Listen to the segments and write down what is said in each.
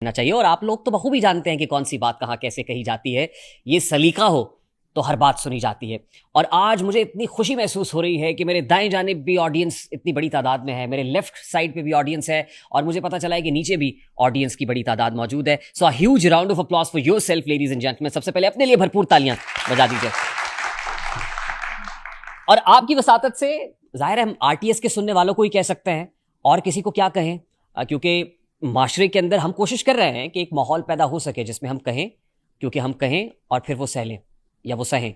رکھنا چاہیے. اور آپ لوگ تو بخوبی جانتے ہیں کہ کون سی بات کہاں کیسے کہی جاتی ہے. یہ سلیقہ ہو تو ہر بات سنی جاتی ہے. اور آج مجھے اتنی خوشی محسوس ہو رہی ہے کہ میرے دائیں جانب بھی آڈینس اتنی بڑی تعداد میں ہے, میرے لیفٹ سائڈ پہ بھی آڈینس ہے, اور مجھے پتا چلا ہے کہ نیچے بھی آڈینس کی بڑی تعداد موجود ہے. So a huge round of applause for yourself ladies and gentlemen. سب سے پہلے اپنے لیے بھرپور تالیاں بجا دیجیے. اور آپ کی وساطت سے ظاہر ہے ہم آر ٹی ایس کے سننے والوں کو ہی کہہ سکتے ہیں, اور کسی کو کیا کہیں, کیونکہ معاشرے کے اندر ہم کوشش کر رہے ہیں کہ ایک ماحول پیدا ہو سکے جس میں ہم کہیں, کیونکہ ہم کہیں اور پھر وہ سہ لیں یا وہ سہیں,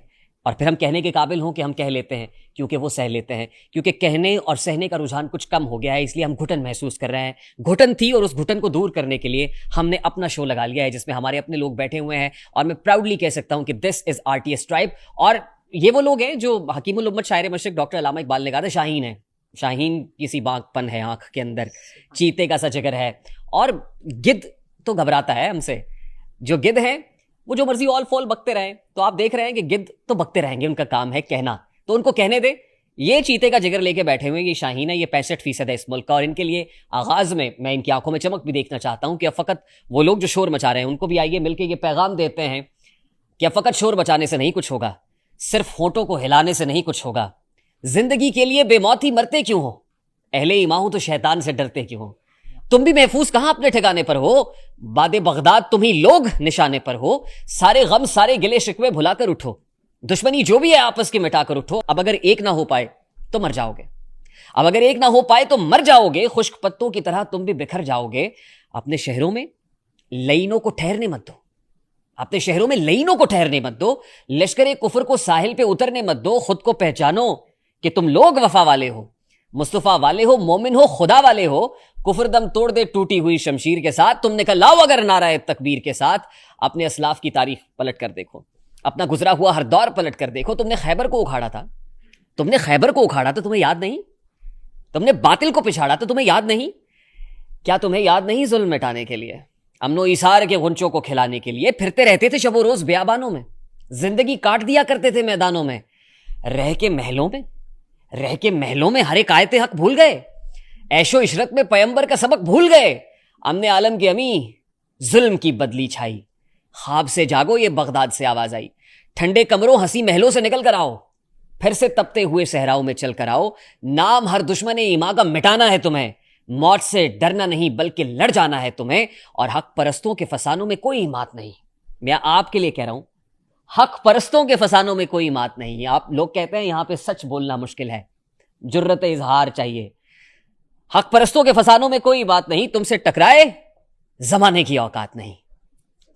اور پھر ہم کہنے کے قابل ہوں کہ ہم کہہ لیتے ہیں کیونکہ وہ سہ لیتے ہیں. کیونکہ کہنے اور سہنے کا رجحان کچھ کم ہو گیا ہے, اس لیے ہم گھٹن محسوس کر رہے ہیں. گھٹن تھی اور اس گھٹن کو دور کرنے کے لیے ہم نے اپنا شو لگا لیا ہے جس میں ہمارے اپنے لوگ بیٹھے ہوئے ہیں, اور میں پراؤڈلی کہہ سکتا ہوں کہ دس از آر ٹی ایس ٹرائب. اور یہ وہ لوگ ہیں جو حکیم الامت شاعر مشرق ڈاکٹر علامہ اقبال نے کہا تھا شاہین ہے. شاہین کسی بانک پن ہے آنکھ کے اندر, چیتے کا سا جگر ہے, اور گدھ تو گھبراتا ہے ہم سے. جو گدھ ہیں وہ جو مرضی آل فول بکتے رہیں, تو آپ دیکھ رہے ہیں کہ گدھ تو بکتے رہیں گے, ان کا کام ہے کہنا, تو ان کو کہنے دیں. یہ چیتے کا جگر لے کے بیٹھے ہوئے, یہ شاہین ہے, یہ 65% ہے اس ملک کا, اور ان کے لیے آغاز میں ان کی آنکھوں میں چمک بھی دیکھنا چاہتا ہوں کہ اب فقط وہ لوگ جو شور مچا رہے ہیں ان کو بھی آئیے مل کے یہ پیغام دیتے ہیں کہ اب فقط شور مچانے سے نہیں کچھ ہوگا, صرف ہونٹوں کو ہلانے سے نہیں کچھ ہوگا. زندگی کے لیے بے موت ہی مرتے کیوں ہو, اہل ایمان ہو تو شیطان سے ڈرتے کیوں ہو. تم بھی محفوظ کہاں اپنے ٹھکانے پر ہو, باد بغداد تم ہی لوگ نشانے پر ہو. سارے غم سارے گلے شکوے بھلا کر اٹھو, دشمنی جو بھی ہے آپس کی مٹا کر اٹھو. اب اگر ایک نہ ہو پائے تو مر جاؤ گے, اب اگر ایک نہ ہو پائے تو مر جاؤ گے. خشک پتوں کی طرح تم بھی بکھر جاؤ گے. اپنے شہروں میں لعینوں کو ٹھہرنے مت دو, اپنے شہروں میں لعینوں کو ٹھہرنے مت دو. لشکر کفر کو ساحل پہ اترنے مت دو. خود کو پہچانو کہ تم لوگ وفا والے ہو, مصطفیٰ والے ہو, مومن ہو, خدا والے ہو. کفر دم توڑ دے ٹوٹی ہوئی شمشیر کے ساتھ. تم نے کہا لاؤ اگر نعرہ تکبیر کے ساتھ. اپنے اسلاف کی تاریخ پلٹ کر دیکھو, اپنا گزرا ہوا ہر دور پلٹ کر دیکھو. تم نے خیبر کو اکھاڑا تھا, تم نے خیبر کو اکھاڑا تھا, تمہیں یاد نہیں؟ تم نے باطل کو پچھاڑا تھا, تمہیں یاد نہیں؟ کیا تمہیں یاد نہیں ظلم مٹانے کے لیے, امن و ایثار کے غنچوں کو کھلانے کے لیے پھرتے رہتے تھے شب و روز بیابانوں میں, زندگی کاٹ دیا کرتے تھے میدانوں میں, رہ کے محلوں میں ہر ایک آیت حق بھول گئے, عیش و عشرت میں پیمبر کا سبق بھول گئے. امن عالم کی امی ظلم کی بدلی چھائی, خواب سے جاگو یہ بغداد سے آواز آئی. ٹھنڈے کمروں ہنسی محلوں سے نکل کر آؤ, پھر سے تپتے ہوئے صحراؤں میں چل کر آؤ. نام ہر دشمن ایمان کا مٹانا ہے تمہیں, موت سے ڈرنا نہیں بلکہ لڑ جانا ہے تمہیں. اور حق پرستوں کے فسانوں میں کوئی مات نہیں. میں آپ کے لیے کہہ رہا ہوں, حق پرستوں کے فسانوں میں کوئی مات نہیں. آپ لوگ کہتے ہیں یہاں پہ سچ بولنا مشکل ہے, جرت اظہار چاہیے. حق پرستوں کے فسانوں میں کوئی بات نہیں. تم سے ٹکرائے زمانے کی اوقات نہیں,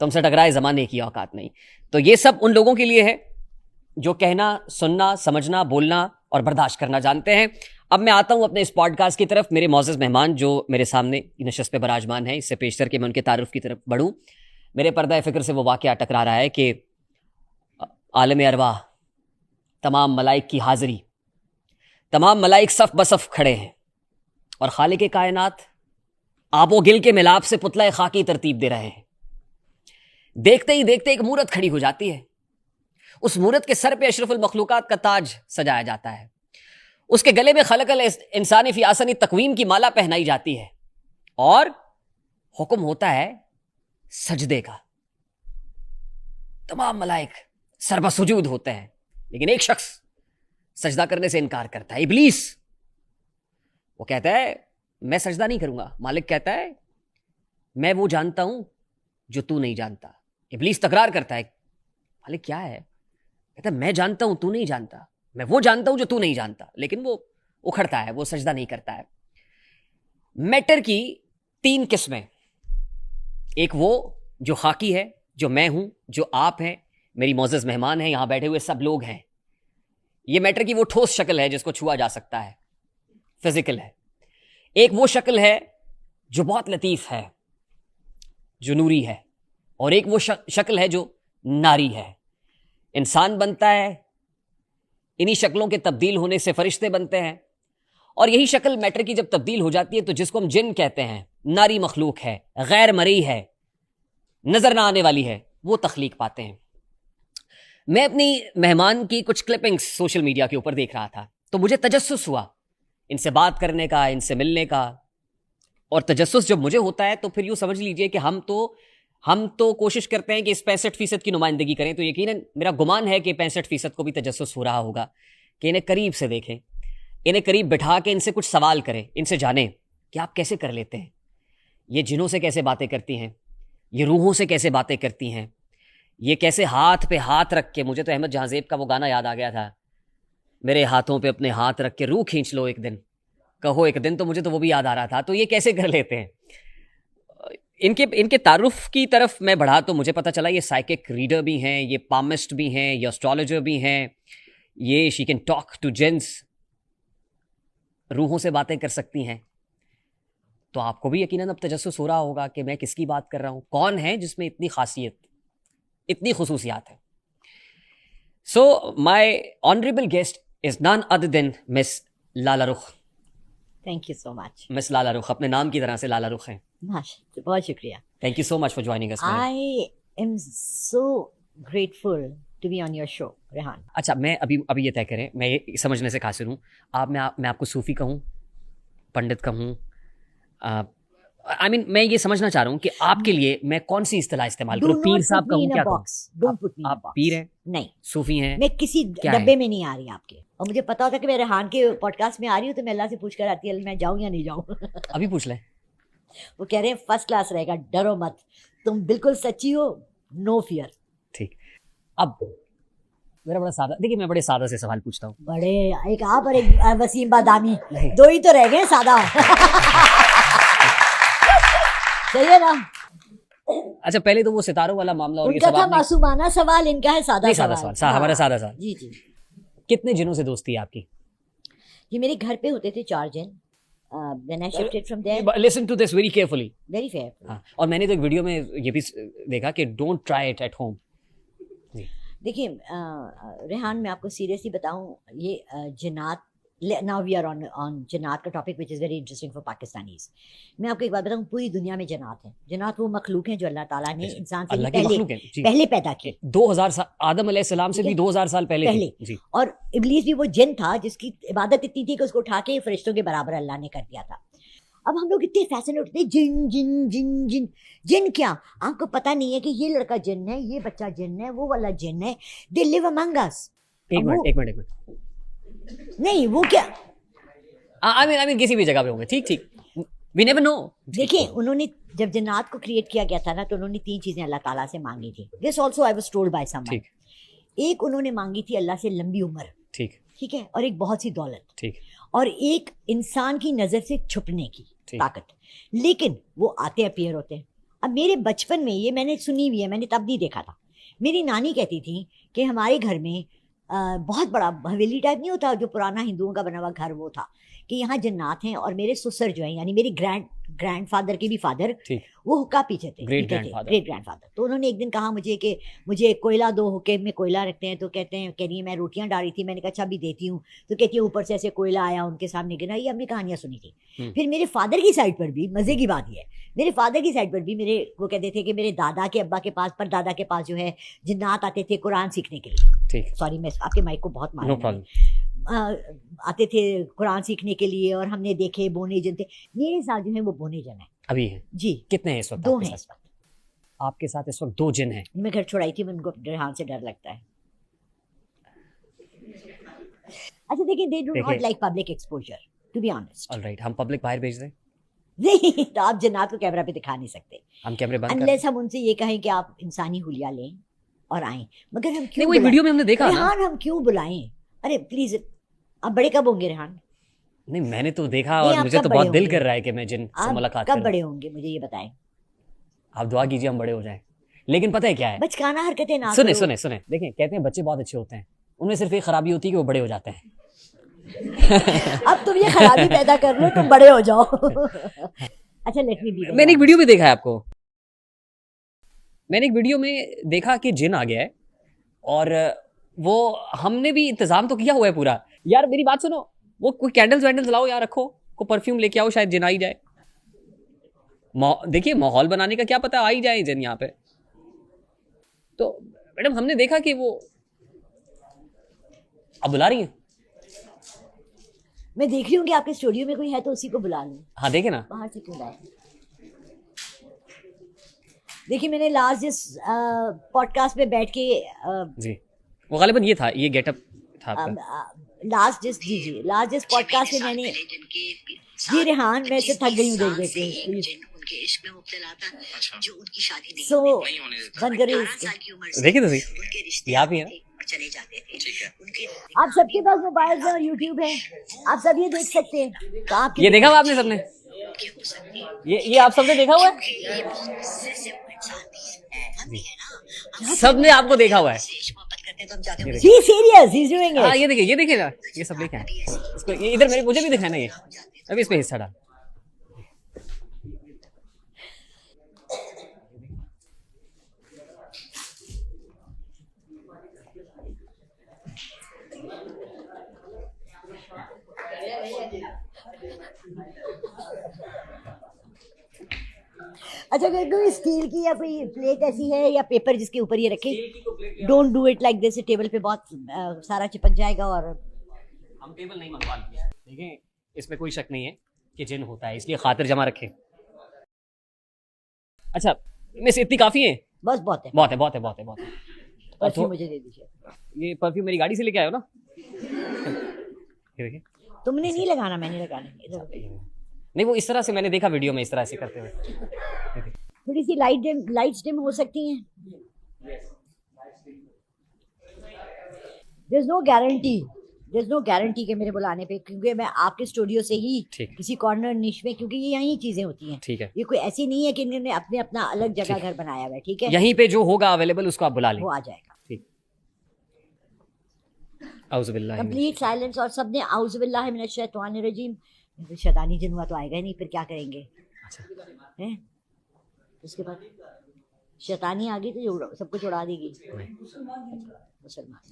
تم سے ٹکرائے زمانے کی اوقات نہیں. تو یہ سب ان لوگوں کے لیے ہے جو کہنا, سننا, سمجھنا, بولنا اور برداشت کرنا جانتے ہیں. اب میں آتا ہوں اپنے اس پوڈ کاسٹ کی طرف. میرے معزز مہمان جو میرے سامنے نشست پہ براجمان ہیں, اس سے پیشتر کہ میں ان کے تعارف کی طرف بڑھوں, میرے پردہ فکر سے وہ واقعہ ٹکرا رہا ہے کہ عالم ارواح, تمام ملائک کی حاضری, تمام ملائک صف بصف کھڑے ہیں, اور خالق کائنات آب و گل کے ملاب سے پتلہ خاکی ترتیب دے رہے ہیں. دیکھتے ہی دیکھتے ایک مورت کھڑی ہو جاتی ہے. اس مورت کے سر پہ اشرف المخلوقات کا تاج سجایا جاتا ہے. اس کے گلے میں خلق الانسان فی احسن تقویم کی مالا پہنائی جاتی ہے, اور حکم ہوتا ہے سجدے کا. تمام ملائک سربہ سجود ہوتے ہیں, لیکن ایک شخص سجدہ کرنے سے انکار کرتا ہے, ابلیس. وہ کہتا ہے میں سجدہ نہیں کروں گا. مالک کہتا ہے میں وہ جانتا ہوں جو تو نہیں جانتا. ابلیس تکرار کرتا ہے, مالک کیا ہے؟ کہتا ہے میں جانتا ہوں تو نہیں جانتا, میں وہ جانتا ہوں جو تو نہیں جانتا. لیکن وہ اکھڑتا ہے, وہ سجدہ نہیں کرتا ہے. میٹر کی 3 قسمیں, ایک وہ جو خاکی ہے, جو میں ہوں, جو آپ ہیں, میری معزز مہمان ہیں, یہاں بیٹھے ہوئے سب لوگ ہیں. یہ میٹر کی وہ ٹھوس شکل ہے جس کو چھوا جا سکتا ہے, فزیکل ہے. ایک وہ شکل ہے جو بہت لطیف ہے, جو نوری ہے, اور ایک وہ شکل ہے جو ناری ہے. انسان بنتا ہے, انہی شکلوں کے تبدیل ہونے سے فرشتے بنتے ہیں, اور یہی شکل میٹر کی جب تبدیل ہو جاتی ہے تو جس کو ہم جن کہتے ہیں, ناری مخلوق ہے, غیر مرئی ہے, نظر نہ آنے والی ہے, وہ تخلیق پاتے ہیں. میں اپنی مہمان کی کچھ کلپنگز سوشل میڈیا کے اوپر دیکھ رہا تھا, تو مجھے تجسس ہوا ان سے بات کرنے کا, ان سے ملنے کا. اور تجسس جب مجھے ہوتا ہے تو پھر یوں سمجھ لیجئے کہ ہم تو کوشش کرتے ہیں کہ اس 65% کی نمائندگی کریں. تو یقیناً میرا گمان ہے کہ 65% کو بھی تجسس ہو رہا ہوگا کہ انہیں قریب سے دیکھیں, انہیں قریب بٹھا کے ان سے کچھ سوال کریں, ان سے جانیں کہ آپ کیسے کر لیتے ہیں, یہ جنوں سے کیسے باتیں کرتی ہیں, یہ روحوں سے کیسے باتیں کرتی ہیں, یہ کیسے ہاتھ پہ ہاتھ رکھ کے, مجھے تو احمد جہاں زیب کا وہ گانا یاد آ گیا تھا, میرے ہاتھوں پہ اپنے ہاتھ رکھ کے روح کھینچ لو ایک دن, کہو ایک دن, تو مجھے تو وہ بھی یاد آ رہا تھا. تو یہ کیسے کر لیتے ہیں. ان کے تعارف کی طرف میں بڑھا تو مجھے پتا چلا یہ سائیکک ریڈر بھی ہیں, یہ پامسٹ بھی ہیں, یہ اسٹرالوجر بھی ہیں, یہ شی کین ٹاک ٹو جنس, روحوں سے باتیں کر سکتی ہیں. تو آپ کو بھی یقیناً اب تجسس ہو رہا ہوگا کہ میں کس کی بات کر رہا ہوں, کون ہے جس میں اتنی خاصیت, اتنی خصوصیات ہیں. سو مائی honourable guest is naan other then miss Lala Rukh. Thank you so مچ. مس لالا رخ اپنے نام کی طرح سے لالا رخ ہیں. بہت شکریہ. Thank you so much for joining us. I am so grateful to be on your show Rehan. اچھا, میں ابھی یہ طے کریں, میں یہ سمجھنے سے قاصر ہوں, میں آپ کو صوفی کہوں, پنڈت کہوں, میں یہ سمجھنا چاہ رہا ہوں کہ آپ کے لیے میں کون سی اصطلاح استعمال کروں, پیر صاحب کہوں, کیا کہوں؟ آپ پیر ہیں, نہیں صوفی ہیں, میں کسی ڈبے میں نہیں آ رہی آپ کے, اور مجھے پتا ہوتا کہ میں ریحان کے پوڈ کاسٹ میں آ رہی ہوں تو میں اللہ سے پوچھ کر آتی ہے میں جاؤں یا نہیں جاؤں. ابھی پوچھ لیں. وہ کہہ رہے ہیں فرسٹ کلاس رہے گا, ڈرو مت, تم بالکل سچی ہو, نو فیئر. ٹھیک. اب میرا بڑا سادہ, دیکھیے میں بڑے سادہ سے سوال پوچھتا ہوں. بڑے ایک آپ اور ایک وسیم بادامی, دو ہی تو رہ گئے سادہ. صحیح ہے نا. اچھا, پہلے تو وہ ستاروں والا معاملہ, اور ان کا تھا معصومانہ سوال, ان کا ہے سادہ سوال. ہمارا سادہ سوال. جی جی. کتنے جنوں سے دوستی ہے آپ کی؟ یہ میرے گھر پہ ہوتے تھے 4 جن. When I shifted from there. Listen to this very carefully. Very fair. اور میں نے تو ایک ویڈیو میں یہ بھی دیکھا کہ don't try it at home. دیکھیے ریحان, میں آپ کو سیریسلی بتاؤں, یہ جنات, now we are on جنات کا topic which is very interesting for Pakistanis. میں آپ کو ایک بات بتاؤں, پوری دنیا میں جنات ہیں. جنات وہ مخلوق ہیں جو اللہ تعالیٰ نے انسان سے پہلے پیدا کیے. 2000 سال, آدم علیہ السلام سے بھی 2000 سال پہلے. اور ابلیس بھی وہ جن تھا جس کی عبادت اتنی تھی کہ اس کو اٹھا کے فرشتوں کے برابر اللہ نے کر دیا تھا. اب ہم لوگ اتنے فیسن ہوتے ہیں, جن جن جن جن جن. کیا آپ کو پتہ نہیں ہے کہ یہ لڑکا جن ہے, یہ بچہ جن ہے, وہ والا جن ہے. دے لیو امنگ اس. ایک منٹ نہیں, وہ کیا, کسی بھی جگہ پہ ہوں گے. ٹھیک, we never know. دیکھیں انہوں نے جب جنات کو کریٹ کیا گیا تھا نا, تو انہوں نے 3 چیزیں اللہ تعالیٰ سے مانگی تھی. This also I was told by some one. ایک انہوں نے مانگی تھی اللہ سے لمبی عمر, ٹھیک ہے, اور ایک بہت سی دولت, اور ایک انسان کی نظر سے چھپنے کی طاقت. لیکن وہ آتے اپیئر ہوتے ہیں. اب میرے بچپن میں یہ میں نے سنی ہوئی ہے, میں نے تب نہیں دیکھا تھا. میری نانی کہتی تھی کہ ہمارے گھر میں بہت بڑا حویلی ٹائپ نہیں ہوتا جو پرانا ہندوؤں کا بنا ہوا گھر, وہ تھا کہ یہاں جنات ہیں. اور میرے سسر جو ہیں, یعنی میری گرینڈ فادر کے بھی فادر, وہ حکا پیچھے تھے, گریٹ گرینڈ فادر. تو انہوں نے ایک دن کہا مجھے کہ مجھے کوئلہ دو, حکے میں کوئلہ رکھتے ہیں. تو کہہ رہی ہیں میں روٹیاں ڈال رہی تھی. میں نے کہا اچھا بھی دیتی ہوں. تو کہتی ہے اوپر سے ایسے کوئلہ آیا, ان کے سامنے گرا. یہ ہم نے کہانیاں سنی تھی. پھر میرے فادر کی سائڈ پر بھی مزے کی بات یہ ہے, میرے فادر کی سائڈ پر بھی میرے وہ کہتے تھے کہ میرے دادا کے ابا کے پاس, پر دادا کے پاس جو ہے جنات آتے تھے قرآن سیکھنے کے لیے. سوری میں آپ کے مائک کو بہت مارا, آتے تھے قرآن سیکھنے کے لیے. اور ہم نے دیکھے بونے جن تھے. میرے ساتھ جو ہیں وہ بونے جن ہیں ابھی ہیں. جی کتنے ہیں اس وقت؟ 2 ہیں اس وقت. آپ کے ساتھ اس وقت 2 جن ہیں. میں گھر چھوڑائی تھی, ان کو ریحان سے ڈر لگتا ہے. اچھا دیکھیں, they do not like public exposure to be honest. All right, ہم پبلک باہر بھیج دیں. نہیں, تو آپ جنات کو کیمرہ پہ دکھا نہیں سکتے. ہم کیمرے بند unless ہم ان سے یہ کہیں کہ آپ انسانی حلیہ لیں اور آئیں. مگر ہم کیوں نہیں, ویڈیو میں ہم نے دیکھا ریحان, ہم کیوں بلائیں؟ ارے پلیز, آپ بڑے کب ہوں گے ریحان؟ نہیں, میں نے تو دیکھا اور مجھے تو بہت دل کر رہا ہے کہ میں جن سے ملاقات کروں. کب بڑے ہوں گے مجھے یہ بتائیں. آپ دعا کیجیے ہم بڑے ہو جائیں. لیکن پتہ ہے کیا ہے, بچکانہ حرکتیں نہ کرو. سنیں, دیکھیں کہتے ہیں بچے بہت اچھے ہوتے ہیں, ان میں صرف ایک خرابی ہوتی ہے کہ وہ بڑے ہو جاتے ہیں. اب تم یہ خرابی پیدا کر لو, تم بڑے ہو جاؤ. اچھا لیٹ می بی. میں نے ایک ویڈیو میں دیکھا ہے آپ کو, میں نے ایک ویڈیو میں دیکھا کہ جن آ گیا ہے, اور وہ ہم نے بھی انتظام تو کیا ہوا ہے پورا. یار میری بات سنو, وہ کوئی کینڈلز لاؤ یار, رکھو, کوئی پرفیوم لے کے آؤ, شاید جن آ ہی جائے. دیکھیے ماحول بنانے کا کیا پتا, آ ہی جائے جن یہاں پہ. تو میڈم ہم نے دیکھا کہ وہ اب بلا رہی ہیں. میں دیکھ رہی ہوں کہ آپ کے اسٹوڈیو میں کوئی ہے تو اسی کو بلا لوں. ہاں دیکھیں نا, باہر سے کیوں لائے؟ دیکھیے میں نے لاسٹ جس پوڈ کاسٹ میں بیٹھ کے جی وہ غالباً یہ تھا, یہ گیٹ اپ تھا آپ کا لاسٹ جس پوڈ کاسٹ میں نے جی ریحان میں سے تھک گئی ہوں دیکھ دیکھ کے. ان کے عشق میں مبتلا تھا جو ان کی شادی نہیں سو بند کرے دیکھیں تو صحیح, یہ آپ ہی ہیں. چلے جاتے تھے. آپ سب کے پاس موبائل ہے اور یوٹیوب ہے, آپ سب یہ دیکھ سکتے ہیں. تو آپ یہ دیکھا ہوا آپ نے سب نے, یہ آپ سب نے دیکھا ہوا ہے, سب نے آپ کو دیکھا ہوا ہے جی serious he is doing it. ہاں یہ دیکھیے نا, یہ سب دیکھیں اس کو, ادھر مجھے بھی دکھانا, یہ ابھی اس پہ حصہ ڈال. اچھا اگر کوئی اسٹیل کی یا کوئی پلیٹ ایسی ہے یا پیپر جس کے اوپر یہ رکھے, don't do it like this, table پہ بہت سارا چپک جائے گا. اور ہم ٹیبل نہیں منگوا لیتے, دیکھیں اس میں کوئی شک نہیں ہے کہ جن ہوتا ہے, اس لیے خاطر جمع رکھیں. اچھا میں سے اتنی کافی ہیں, بس بہت ہے بہت ہے بہت ہے بہت ہے بہت ہے. پرفیوم مجھے دے دیجیے. یہ پرفیوم میری گاڑی سے لے کے آئے ہو نا, یہ دیکھیں. تم نے نہیں لگانا, میں نہیں لگانا. نہیں وہ اس طرح سے میں نے دیکھا ویڈیو میں, اس طرح سے کرتے ہوئے. تھوڑی سی لائٹس ڈم ہو سکتی ہیں. دیر از نو گارنٹی کہ میرے بلانے پہ, کیونکہ میں آپ کے اسٹوڈیو سے ہی کسی کارنر نیش میں, کیونکہ یہ یہیں چیزیں ہوتی ہیں. ٹھیک ہے, یہ کوئی ایسی نہیں ہے کہ انہوں نے اپنے اپنا الگ جگہ گھر بنایا ہوا ہے. ٹھیک ہے, یہیں پہ جو ہوگا اویلیبل اس کو آپ بلا لیں, وہ آ جائے گا. ٹھیک. اعوذ باللہ کمپلیٹ سائلنس, اور سب نے اعوذ باللہ من الشیطان الرجیم. شیطانی جن ہوا تو آئے گا نہیں, پھر کیا کریں گے. اس کے بعد شیطانی آ گئی تو سب کچھ اڑا دے گی. مسلمان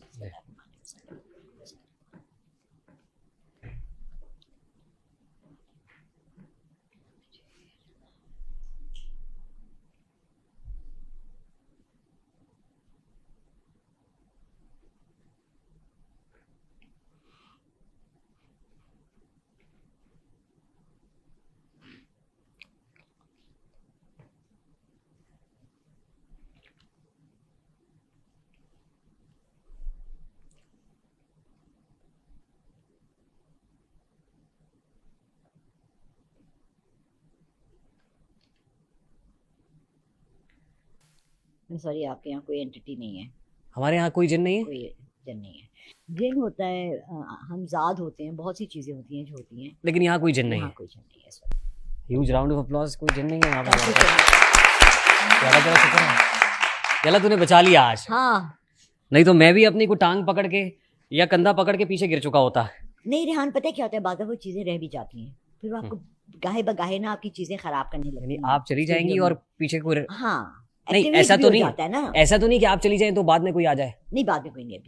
سوری, آپ کے یہاں کوئی اینٹی نہیں ہے. ہمارے یہاں کوئی جن نہیں ہے, کوئی جن نہیں ہے. جن ہوتا ہے, ہم ذات ہوتے ہیں, بہت سی چیزیں ہوتی ہیں جو ہوتی ہیں, لیکن یہاں کوئی جن نہیں ہے. کوئی جن نہیں ہے. Huge round of applause. کوئی جن نہیں ہے یہاں پہ. چلا تو نے بچا لیا آج. ہاں, نہیں تو میں بھی اپنی کو ٹانگ پکڑ کے یا کندھا پکڑ کے پیچھے گر چکا ہوتا. نہیں ریحان, پتہ کیا ہوتا ہے, بعض وہ چیزیں رہ بھی جاتی ہیں, پھر وہ آپ کو گاہے بگاہے نا آپ کی چیزیں خراب کرنے لگتی ہیں. آپ چلی جائیں گی اور پیچھے کوئی, ہاں نہیں ایسا تو نہیں, ایسا تو نہیں کہ آپ چلی جائیں تو بعد میں کوئی آ جائے. نہیں, بعد میں کوئی نہیں,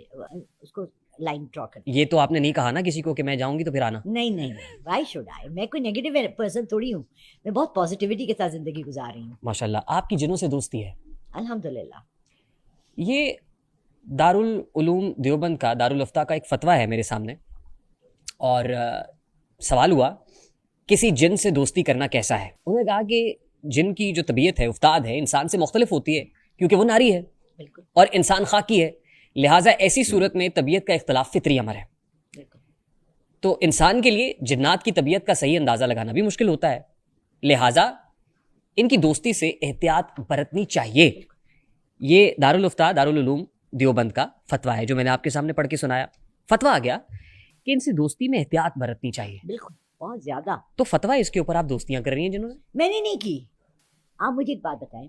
اس کو لائن ڈرا کر. یہ تو آپ نے نہیں کہا نا کسی کو کہ میں جاؤں گی تو پھر آنا. نہیں, وائی شوڈ آئی, میں کوئی نیگیٹو پرسن تھوڑی ہوں, میں بہت پازیٹیوٹی کے ساتھ زندگی گزار رہی ہوں. ماشاءاللہ, آپ کی جنوں سے دوستی ہے الحمدللہ. یہ دارالعلوم دیوبند کا, دارالافتاء کا ایک فتویٰ ہے میرے سامنے, اور سوال ہوا کسی جن سے دوستی کرنا کیسا ہے. انہوں نے کہا کہ جن کی جو طبیعت ہے, افتاد ہے, انسان سے مختلف ہوتی ہے کیونکہ وہ ناری ہے اور انسان خاکی ہے, لہٰذا ایسی صورت میں طبیعت کا اختلاف فطری امر ہے. تو انسان کے لیے جنات کی طبیعت کا صحیح اندازہ لگانا بھی مشکل ہوتا ہے, لہٰذا ان کی دوستی سے احتیاط برتنی چاہیے. یہ دارالافتاء دارالعلوم دیوبند کا فتویٰ ہے جو میں نے آپ کے سامنے پڑھ کے سنایا. فتویٰ آ گیا کہ ان سے دوستی میں احتیاط برتنی چاہیے. بالکل, بہت زیادہ. تو فتویٰ اس کے اوپر آپ دوستیاں کر رہی ہیں جنہوں نے. میں نے نہیں کی. آپ مجھے ایک بات بتائیں,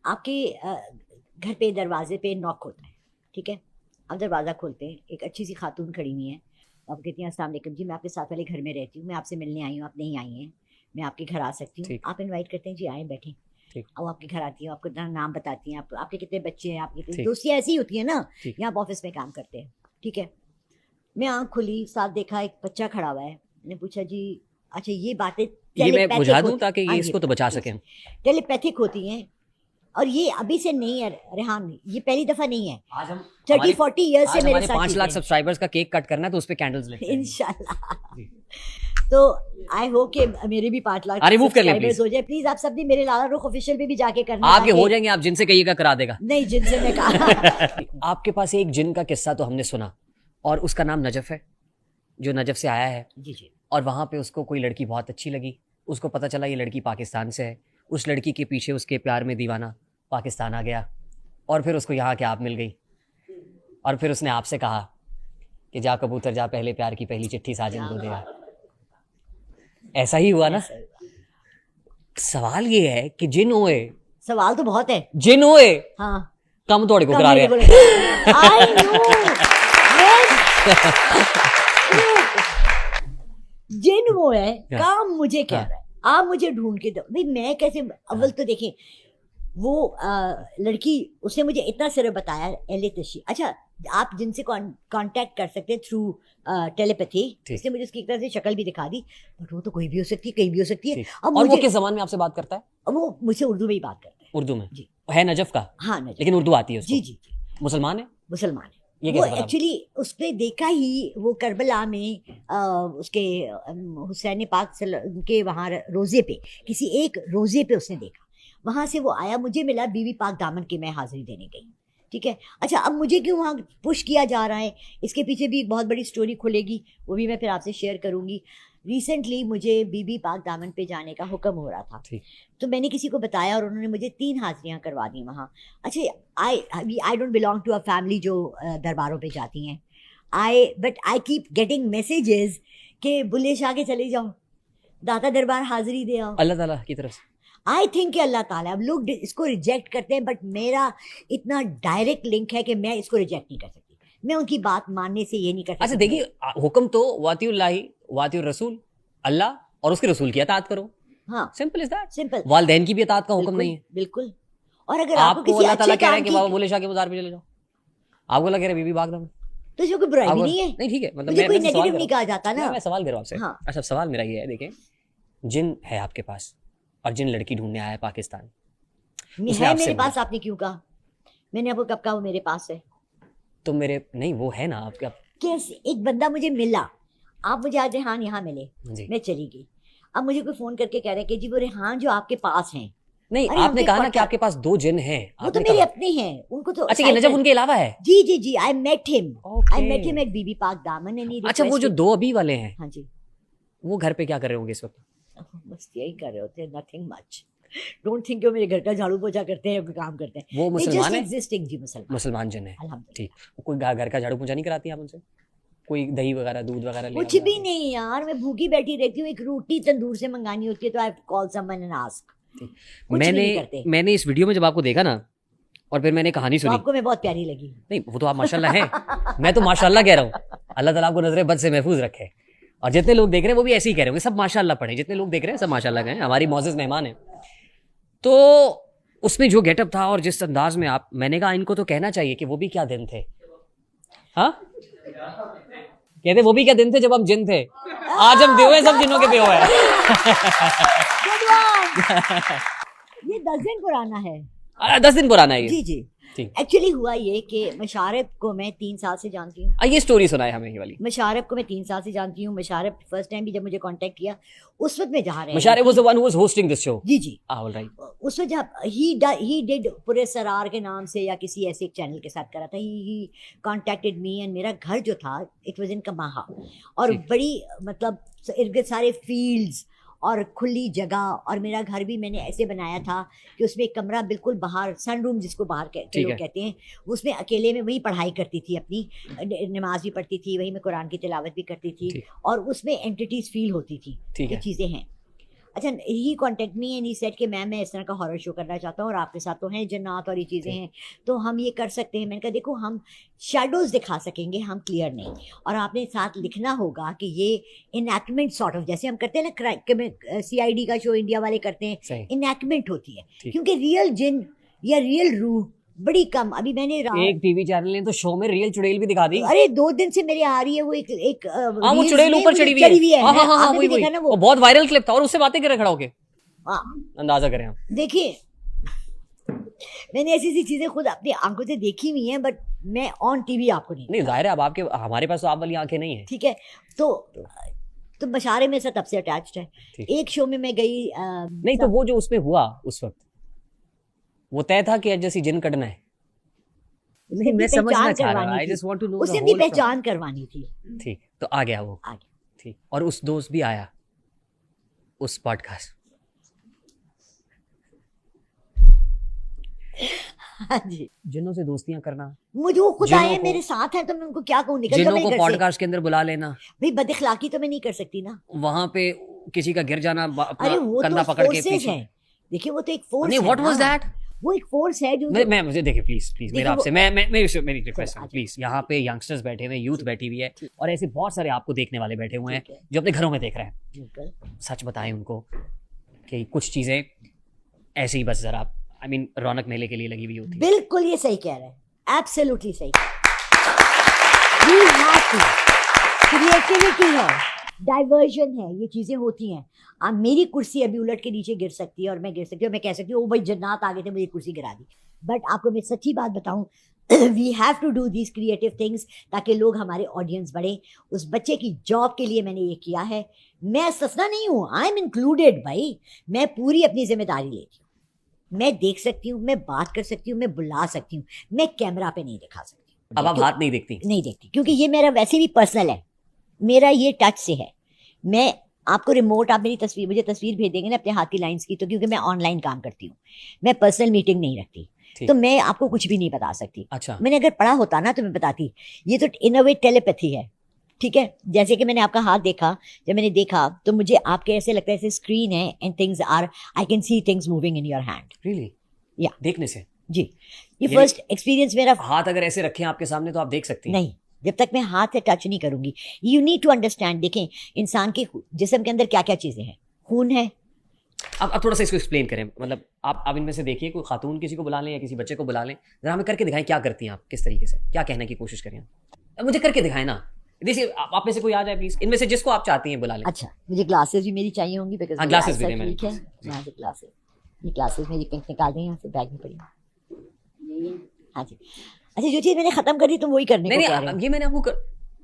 آپ کے گھر پہ دروازے پہ ناک ہوتا ہے, ٹھیک ہے, آپ دروازہ کھولتے ہیں, ایک اچھی سی خاتون کھڑی ہوئی ہیں, آپ کہتی ہیں السلام علیکم جی, میں آپ کے ساتھ والے گھر میں رہتی ہوں, میں آپ سے ملنے آئی ہوں, آپ نہیں آئی ہیں, میں آپ کے گھر آ سکتی ہوں. آپ انوائٹ کرتے ہیں, جی آئیں بیٹھیں, اور آپ کے گھر آتی ہیں, آپ کو نام بتاتی ہیں, آپ کے کتنے بچے ہیں, آپ کی دوستیاں ایسی ہوتی ہیں نا. یہاں آپ آفس میں کام کرتے ہیں, ٹھیک ہے, میں آنکھ کھلی, ساتھ دیکھا ایک بچہ کھڑا ہوا ہے, میں نے پوچھا جی اچھا یہ باتیں یہ میں بجھا دوں تاکہ یہ اس کو تو بچا سکیں. ٹیلی پیتھک ہوتی ہیں, اور یہ ابھی سے نہیں ہے ریحان, یہ پہلی دفعہ نہیں ہے, آج ہم 30-40 ایئر سے میرے ساتھ 5 لاکھ سبسکرائبرز کا کیک کٹ کرنا ہے تو اس پہ کینڈلز لے انشاءاللہ. تو آئی ہوپ کہ میرے بھی 5 لاکھ سبسکرائبرز ہو جائے. پلیز آپ سب بھی میرے لالا رخ آفیشیل پہ بھی جا کے کرنا. آپ کے ہو جائیں گے, آپ جن سے کہیے گا کرا دے گا. نہیں, جن سے میں کہا. آپ کے پاس ایک جن کا قصہ تو ہم نے سنا, اور اس کا نام نجف ہے, جو نجف سے آیا ہے. جی جی. اور وہاں پہ اس کو کوئی لڑکی بہت اچھی لگی, اس کو پتہ چلا یہ لڑکی پاکستان سے ہے, اس لڑکی کے پیچھے اس کے پیار میں دیوانہ پاکستان آ گیا, اور پھر اس کو یہاں کے آپ مل گئی, اور پھر اس نے آپ سے کہا کہ جا کبوتر جا, پہلے پیار کی پہلی چٹھی ساجن کو دیا. ایسا ہی ہوا نا. سوال یہ ہے کہ جن ہوئے, سوال تو بہت ہے, جن ہوئے ہاں کم توڑے کو کرا رہے ہیں. جن وہ ہے, کام مجھے کیا رہا ہے, آپ مجھے ڈھونڈ کے دو بھائی. میں کیسے, اول تو دیکھیں وہ لڑکی, اس نے مجھے اتنا سر بتایا اہل تشریح. اچھا, آپ جن سے کانٹیکٹ کر سکتے ہیں تھرو ٹیلیپیتھی, اس نے مجھے اس کی ایک طرح سے شکل بھی دکھا دی, بٹ وہ تو کوئی بھی ہو سکتی ہے, کہیں بھی ہو سکتی ہے. اور وہ کس زبان میں آپ سے بات کرتا ہے؟ وہ مجھ سے اردو میں ہی بات کرتا ہے. اردو میں جی. ہے نجف کا؟ ہاں, لیکن اردو آتی ہے اس کو. جی جی جی. مسلمان ہے؟ مسلمان ہے. یہ وہ ایکچولی اس نے دیکھا ہی, وہ کربلا میں اس کے حسین پاک کے وہاں روزے پہ, کسی ایک روزے پہ اس نے دیکھا, وہاں سے وہ آیا, مجھے ملا بی بی پاک دامن کے, میں حاضری دینے گئی. ٹھیک ہے. اچھا, اب مجھے کیوں وہاں پش کیا جا رہا ہے, اس کے پیچھے بھی ایک بہت بڑی سٹوری کھلے گی, وہ بھی میں پھر آپ سے شیئر کروں گی. ریسنٹلی مجھے بی بی پاک دامن پہ جانے کا حکم ہو رہا تھا, تو میں نے کسی کو بتایا اور انہوں نے مجھے 3 حاضریاں کروا دی وہاں. اچھا, I don't belong to a family جو درباروں پہ جاتی ہیں, but I keep getting messages کہ بلے شاہ کے چلے جاؤ, داتا دربار حاضری دے آؤ. اللہ تعالیٰ کی طرف سے آئی تھنک کہ اللہ تعالیٰ, اب لوگ اس کو ریجیکٹ کرتے ہیں, بٹ میرا اتنا ڈائریکٹ لنک ہے کہ میں اس کو ریجیکٹ نہیں کر سکتی, میں ان کی بات ماننے سے یہ نہیں کر سکتی. اچھا دیکھیے, حکم تو واطی اللہ واطی الرسول, اللہ اور اس کے رسول کی اطاعت کرو. ہاں, سمپل از دیٹ. سمپل. والدین کی بھی اطاعت کا حکم نہیں ہے. بالکل. اور اگر آپ کو اللہ تعالیٰ کہہ رہے ہیں کہ بابا بولے شاہ کے مزار پہ چلے جاؤ, آپ کو اللہ کہہ رہے ہیں بی بی پاک دامن, تو اس میں کوئی برائی نہیں ہے. نہیں ٹھیک ہے, مطلب مجھے کوئی نیگیٹو نہیں کہا جاتا نا. میں سوال کر رہا ہوں آپ سے. اچھا, سوال میرا یہ ہے, دیکھیں جن ہے آپ کے پاس, اور جن لڑکی ڈھونڈنے آیا ہے پاکستان, ہے میرے پاس, آپ نے کیوں کہا؟ میں نے آپ کو کب کہا وہ میرے پاس ہے؟ تو میرے نہیں, وہ ہے نا آپ کا. کیسے ایک بندہ مجھے ملا, آپ مجھے آج ریحان یہاں ملے, میں چلی گئی, اب مجھے کوئی فون کر کے کہہ رہا ہے کہ جی وہ ریحان جو آپ کے پاس ہیں. نہیں, آپ نے کہا نا کہ آپ کے پاس 2 جن ہیں. وہ تو میرے اپنے ہیں, ان کو تو. اچھا, یہ نجف ان کے علاوہ ہے؟ جی جی جی, آئی میٹ ہم ایٹ بی بی پاک دامن. اچھا, وہ جو 2 ابھی والے ہیں, ہاں جی, وہ گھر پہ کیا کر رہے ہوں گے اس وقت؟ بس یہی کر رہے ہوتے ہیں, نتھنگ مچ. ڈونٹ تھنک کہ میرے گھر کا جھاڑو پوچھا کرتے ہیں, کوئی کام کرتے ہیں. وہ مسلمان ہیں؟ جی, مسلمان جن ہے. ٹھیک. کوئی گھر کا جھاڑو پوچھا نہیں کراتی آپ ان سے؟ کوئی دہی وغیرہ, دودھ وغیرہ؟ کچھ بھی نہیں یار, میں بھوکی بیٹھی رہتی ہوں, ایک روٹی تندور سے منگانی ہوتی ہے تو آئی کال سم ون اینڈ آسک. میں نے اس ویڈیو میں جب آپ کو دیکھا نا, اور پھر میں نے کہانی سنی, آپ کو میں بہت پیاری لگی. نہیں, وہ تو آپ ماشاءاللہ ہیں, میں تو ماشاءاللہ کہہ رہا ہوں. اللہ تعالیٰ آپ کو نظر بد سے محفوظ رکھے, اور جتنے لوگ دیکھ رہے ہیں وہ بھی ایسے ہی کہہ رہے ہوں گے, سب ماشاءاللہ پڑھیں, جتنے لوگ دیکھ رہے ہیں سب ماشاءاللہ کہیں, ہماری معزز مہمان ہیں. تو اس میں جو گیٹ اپ تھا اور جس انداز میں آپ, میں نے کہا ان کو تو کہنا چاہیے کہ وہ بھی کیا دن تھے. ہاں, کہتے وہ بھی کیا دن تھے جب ہم جن تھے, آج ہم دیو ہیں, سب جنوں کے دیو ہیں. یہ 10 دن پرانا ہے. 10 دن پرانا ہے. جی جی. ایکچولی ہوا یہ کہ مشارف کو میں 3 سال سے جانتی ہوں. یہ سٹوری سنائے ہمیں یہ والی. مشارف کو میں 3 سال سے جانتی ہوں. مشارف فرسٹ ٹائم بھی جب مجھے کانٹیکٹ کیا, اس وقت میں جہاں رہے. Musharraf was the one who was hosting this show. G G. all right. اس وقت جب he did پورے سرار کے نام سے یا کسی ایسے ایک چینل کے ساتھ کرا تھا, he contacted me, and میرا گھر جو تھا it was in کماہا, اور بڑی مطلب ارد گرد سارے فیلڈز اور کھلی جگہ, اور میرا گھر بھی میں نے ایسے بنایا تھا کہ اس میں ایک کمرہ بالکل باہر, سن روم جس کو باہر لوگ کہتے ہیں, اس میں اکیلے میں وہی پڑھائی کرتی تھی, اپنی نماز بھی پڑھتی تھی, وہی میں قرآن کی تلاوت بھی کرتی تھی, اور اس میں اینٹیٹیز فیل ہوتی تھی کہ چیزیں ہیں. اچھا, he contact me and he said کہ میں اس طرح کا ہارر شو کرنا چاہتا ہوں, اور آپ کے ساتھ تو ہیں جنات اور یہ چیزیں ہیں, تو ہم یہ کر سکتے ہیں. میں نے کہا دیکھو, ہم شیڈوز دکھا سکیں گے, ہم کلیئر نہیں, اور آپ نے ساتھ لکھنا ہوگا کہ یہ انیکٹمنٹ سارٹ آف, جیسے ہم کرتے ہیں نا CID کا شو انڈیا والے کرتے ہیں, انیکٹمنٹ ہوتی ہے, کیونکہ ریئل جن یا ریئل روح بڑی کم. ابھی میں نے ایک ٹی وی چینل نے تو شو میں ریئل چڑیل بھی دکھا دی. ارے 2 دن سے میرے آ رہی ہے وہ ایک وہ چڑیل اوپر چڑھی ہوئی ہے. وہ بہت وائرل کلپ تھا, اور اس سے باتیں کرے کھڑا ہو کے, اندازہ کریں آپ. دیکھیے میں نے ایسی ایسی چیزیں خود اپنی آنکھوں سے دیکھی ہوئی ہیں, بٹ میں آن ٹی وی آپ کو نہیں, ظاہر ہے اب آپ کے, ہمارے پاس تو آپ والی آنکھیں نہیں ہیں. ٹھیک ہے, تو مشاعرے میں سے تب سے اٹیچڈ ہے. ایک شو میں گئی نہیں, تو وہ جو اس میں ہوا اس وقت وہ طے تھا کہ جیسی جن کڈنا ہے. نہیں, میں سمجھنا چاہ رہا ہوں, I just want to know اسے اپنی پہچان کروانی تھی. ٹھیک, تو آ گیا وہ, ٹھیک. اور اس دوست بھی آیا اس پوڈ کاسٹ. ہاں جی, جنوں سے دوستیاں کرنا, مجھے وہ خود آئے میرے ساتھ ہیں, تو میں ان کو کیا کہوں, نکل جاؤ. جنوں کو پوڈ کاسٹ کے اندر بلا لینا, بھائی بد اخلاقی تو میں نہیں کر سکتی نا. وہاں پہ کسی کا گر جانا, ارے وہ کندھا تو پکڑ کے فورسز ہیں. دیکھیے وہ تو ایک فورس ہے. نہیں, واٹ واز دیٹ؟ وہ ایک فورس ہے جو میں مجھے دیکھیں پلیز میرا آپ سے میری ریکویسٹ ہے پلیز, یہاں پہ ینگسٹرز بیٹھے ہوئے ہیں, یوتھ بیٹھی ہوئی ہے, اور ایسے بہت سارے آپ کو دیکھنے والے بیٹھے ہوئے ہیں جو اپنے گھروں میں دیکھ رہے ہیں. سچ بتائیں ان کو کہ کچھ چیزیں ایسے ہی بس ذرا آئی مین رونق میلے کے لیے لگی ہوئی ہوتی ہے. بالکل یہ صحیح کہہ رہے ہیں, ایبسلیوٹلی صحیح. کریٹیوٹی ہے, ڈائیورژن ہے, یہ چیزیں ہوتی ہیں. اب میری کرسی ابھی الٹ کے نیچے گر سکتی ہے, اور میں گر سکتی ہوں, میں کہہ سکتی ہوں او بھائی جنات آ گئے تھے, مجھے کرسی گرا دی. بٹ آپ کو میں سچی بات بتاؤں, we have to do these creative things تاکہ لوگ, ہمارے آڈینس بڑھے. اس بچے کی جاب کے لیے میں نے یہ کیا ہے. میں استثنا نہیں ہوں, آئی ایم انکلوڈیڈ. بھائی میں پوری اپنی ذمہ داری لیتی ہوں. میں دیکھ سکتی ہوں, میں بات کر سکتی ہوں, میں بلا سکتی ہوں, میں کیمرہ پہ نہیں دکھا سکتی. اب آپ ہاتھ نہیں دیکھتی؟ نہیں دیکھتی, کیونکہ یہ میرا ویسے بھی پرسنل ہے, میرا یہ ٹچ سے ہے. میں آپ کو ریموٹ, آپ میری تصویر, مجھے تصویر بھیج دیں گے نا اپنے ہاتھ کی لائنس کی, تو کیونکہ میں آن لائن کام کرتی ہوں, میں پرسنل میٹنگ نہیں رکھتی, تو میں آپ کو کچھ بھی نہیں بتا سکتی. اچھا, میں نے اگر پڑھا ہوتا نا تو میں بتاتی. یہ تو ان اے وے ٹیلیپیتھی ہے. ٹھیک ہے, جیسے کہ میں نے آپ کا ہاتھ دیکھا, جب میں نے دیکھا تو مجھے آپ کے ایسے لگتا ہے ایسے اسکرین ہے, and things are, I can see things moving in your hand. Really? یا دیکھنے سے؟ جی, یہ فرسٹ ایکسپیرینس میرا. ہاتھ اگر ایسے رکھیں آپ کے سامنے تو آپ دیکھ سکتی ہیں؟ نہیں, جب تک میں ہاتھ سے ٹچ نہیں کروں گی. You need to understand. دیکھیں انسان کے جسم کے اندر کیا کیا چیزیں ہیں. خون ہے. اب تھوڑا سا اس کو ایکسپلین کریں, مطلب آپ ان میں سے دیکھیے کوئی خاتون کسی کو بلا لیں یا کسی بچے کو بلا لیں, ذرا ہمیں کر کے دکھائیں کیا کرتی ہیں آپ, کس طریقے سے, کیا کہنے کی کوشش کریں. مجھے کر کے دکھائیں نا. دیکھیے آپ میں سے کوئی آ جائے پلیز, ان میں سے جس کو آپ چاہتی ہیں بلا لیں. اچھا, مجھے گلاسز بھی میری چاہیے ہوں گی, بیکاز گلاسز بھی دیں. میں ٹھیک ہے, یہاں سے گلاسز, یہ گلاسز میری پنک نکال دیں یہاں سے, بیگ میں پڑی. ہاں جی. اچھا, جو چیز میں نے ختم کری تم وہی کرنے کو کہہ رہے ہیں. یہ میں نے آپ کو,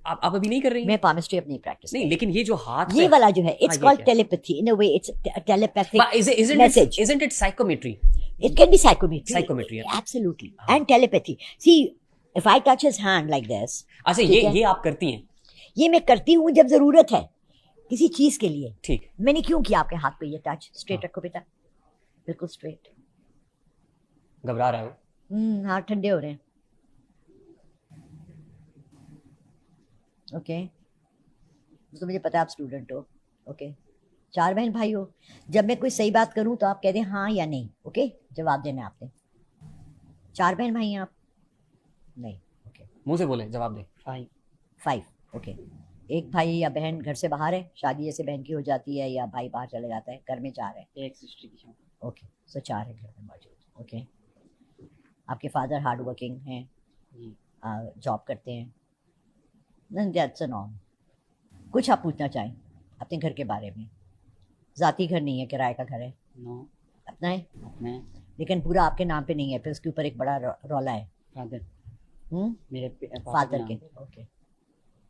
آپ ابھی نہیں کر رہی ہیں. میں پامسٹری اپنی پریکٹس نہیں, لیکن یہ جو ہاتھ یہ والا جو ہے, it's called telepathy. In a way it's telepathic message. Isn't it psychometry? It can be psychometry. Psychometry, absolutely. And telepathy. See, if I touch his hand like this. اچھا, یہ آپ کرتی ہیں؟ یہ میں کرتی ہوں جب ضرورت ہے کسی چیز کے لیے. ٹھیک. میں نے کیوں کیا آپ کے ہاتھ پہ یہ ٹچ؟ اسٹریٹ رکھو بیٹا, بالکل اسٹریٹ. گھبرا رہا ہو؟ ہاتھ ٹھنڈے ہو رہے ہیں. اوکے, تو مجھے پتا آپ اسٹوڈنٹ ہو. اوکے, 4 بہن بھائی ہو. جب میں کوئی صحیح بات کروں تو آپ کہہ دیں ہاں یا نہیں. اوکے, جواب دینا آپ نے. 4 بہن بھائی ہیں آپ؟ نہیں. اوکے, منہ سے بولیں, جواب دیں. 5. اوکے, ایک بھائی یا بہن گھر سے باہر ہے, شادی جیسے بہن کی ہو جاتی ہے, یا بھائی باہر چلے جاتا ہے, گھر میں 4 ہے. ایک سسٹر کی. اوکے, سو 4 ہے گھر میں موجود. اوکے, آپ کے فادر ہارڈ ورکنگ ہیں, جاب کرتے ہیں. That's a norm. کچھ آپ پوچھنا چاہیں اپنے گھر کے بارے میں؟ ذاتی گھر نہیں ہے, کرائے کا گھر ہے؟ نو, اپنا ہے. اپنا ہے, لیکن پورا آپ کے نام پہ نہیں ہے, پھر اس کے اوپر ایک بڑا رولا ہے. فادر, میرے فادر کے. اوکے,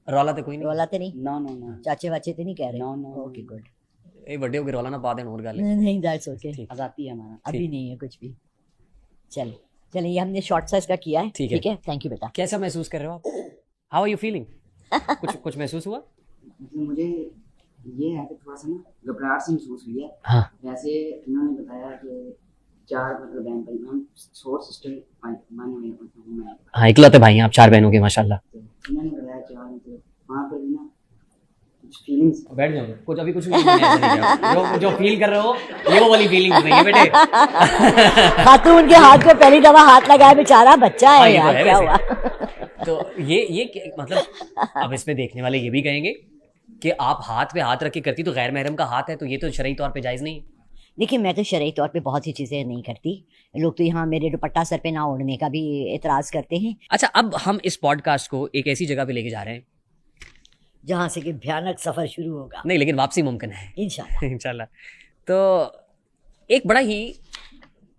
رولا تو کوئی نہیں؟ رولا تو نہیں. نو نو نو, چاچے واچے تو نہیں کہہ رہے؟ نو نو. Okay good. اے بڑے ہو کے رولا نہ پا دیں اور گالے. نہیں, دیٹس اوکے. آزادی ہے ہمارا. ابھی نہیں ہے کچھ بھی. چلیں یہ ہم نے شارٹ سائز کا کیا ہے. ٹھیک ہے, تھینک یو بیٹا. کیسا محسوس کر رہے ہو آپ؟ How are you feeling? کچھ محسوس ہوا؟ مجھے یہ ہے کہ تھوڑا سا نا گھبراہٹ سی محسوس ہوئی ہے. ہاں, ویسے انہوں نے بتایا کہ 4 مطلب بہن بھائی, ہم 4 سسٹر مانے ہوئے ہیں. ہاں, اکلوتے بھائی ہیں آپ 4 بہنوں کے ماشاء اللہ. انہوں نے بتایا 4 مطلب وہاں پر بھی نا کچھ فیلنگس. بیٹھ جاؤ, کچھ ابھی کچھ نہیں, جو فیل کر رہے ہو یہ وہ والی فیلنگز نہیں ہے بیٹے. خاتون کے ہاتھ پہ پہلی دفعہ ہاتھ لگایا, بیچارہ بچہ ہے یار, کیا ہوا؟ تو یہ مطلب اب اس میں دیکھنے والے یہ بھی کہیں گے کہ آپ ہاتھ پہ ہاتھ رکھ کے کرتی تو غیر محرم کا ہاتھ ہے, تو یہ تو شرعی طور پہ جائز نہیں. دیکھیں میں تو شرعی طور پہ بہت سی چیزیں نہیں کرتی. لوگ تو یہاں میرے دوپٹہ سر پہ نہ اوڑھنے کا بھی اعتراض کرتے ہیں. اچھا, اب ہم اس پوڈ کاسٹ کو ایک ایسی جگہ پہ لے کے جا رہے ہیں جہاں سے کہ بھیانک سفر شروع ہوگا. نہیں, لیکن واپسی ممکن ہے انشاءاللہ. انشاءاللہ. تو ایک بڑا ہی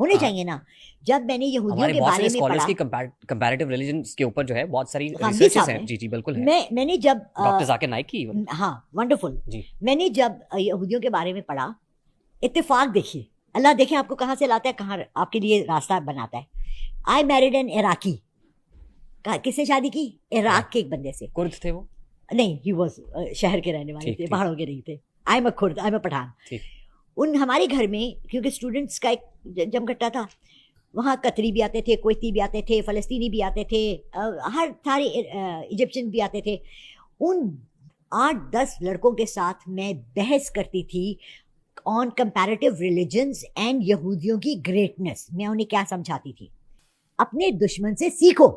ہونے چاہیے نا. جب میں نے یہودیوں کے بارے میں پڑھا, کی کمپیریٹیو ریلیجنز کے اوپر جو ہے بہت ساری ریسرچز ہیں. جی بالکل ہے. میں نے جب ڈاکٹر ذاکر نائک کی, ہاں ونڈرفل, جی میں نے جب یہودیوں کے بارے میں پڑھا, اتفاق دیکھیے, اللہ دیکھیں آپ کو کہاں سے لاتا ہے, کہاں آپ کے لیے راستہ بناتا ہے. آئی میریڈ این عراقی. کس سے شادی کی؟ عراق کے ایک بندے سے. کرد تھے وہ؟ نہیں, ہی واز شہر کے رہنے والے تھے, پہاڑوں کے نہیں تھے. آئی ایم اے کرد, آئی ایم اے پٹھان. ان ہمارے گھر میں کیونکہ اسٹوڈنٹس کا ایک جمگٹا تھا, وہاں قطری بھی آتے تھے, کویتی بھی آتے تھے, فلسطینی بھی آتے تھے, ہر سارے ایجپشن بھی آتے تھے. ان 8-10 لڑکوں کے ساتھ میں بحث کرتی تھی آن کمپیریٹیو ریلیجنز اینڈ یہودیوں کی گریٹنس. میں انہیں کیا سمجھاتی تھی, اپنے دشمن سے سیکھو.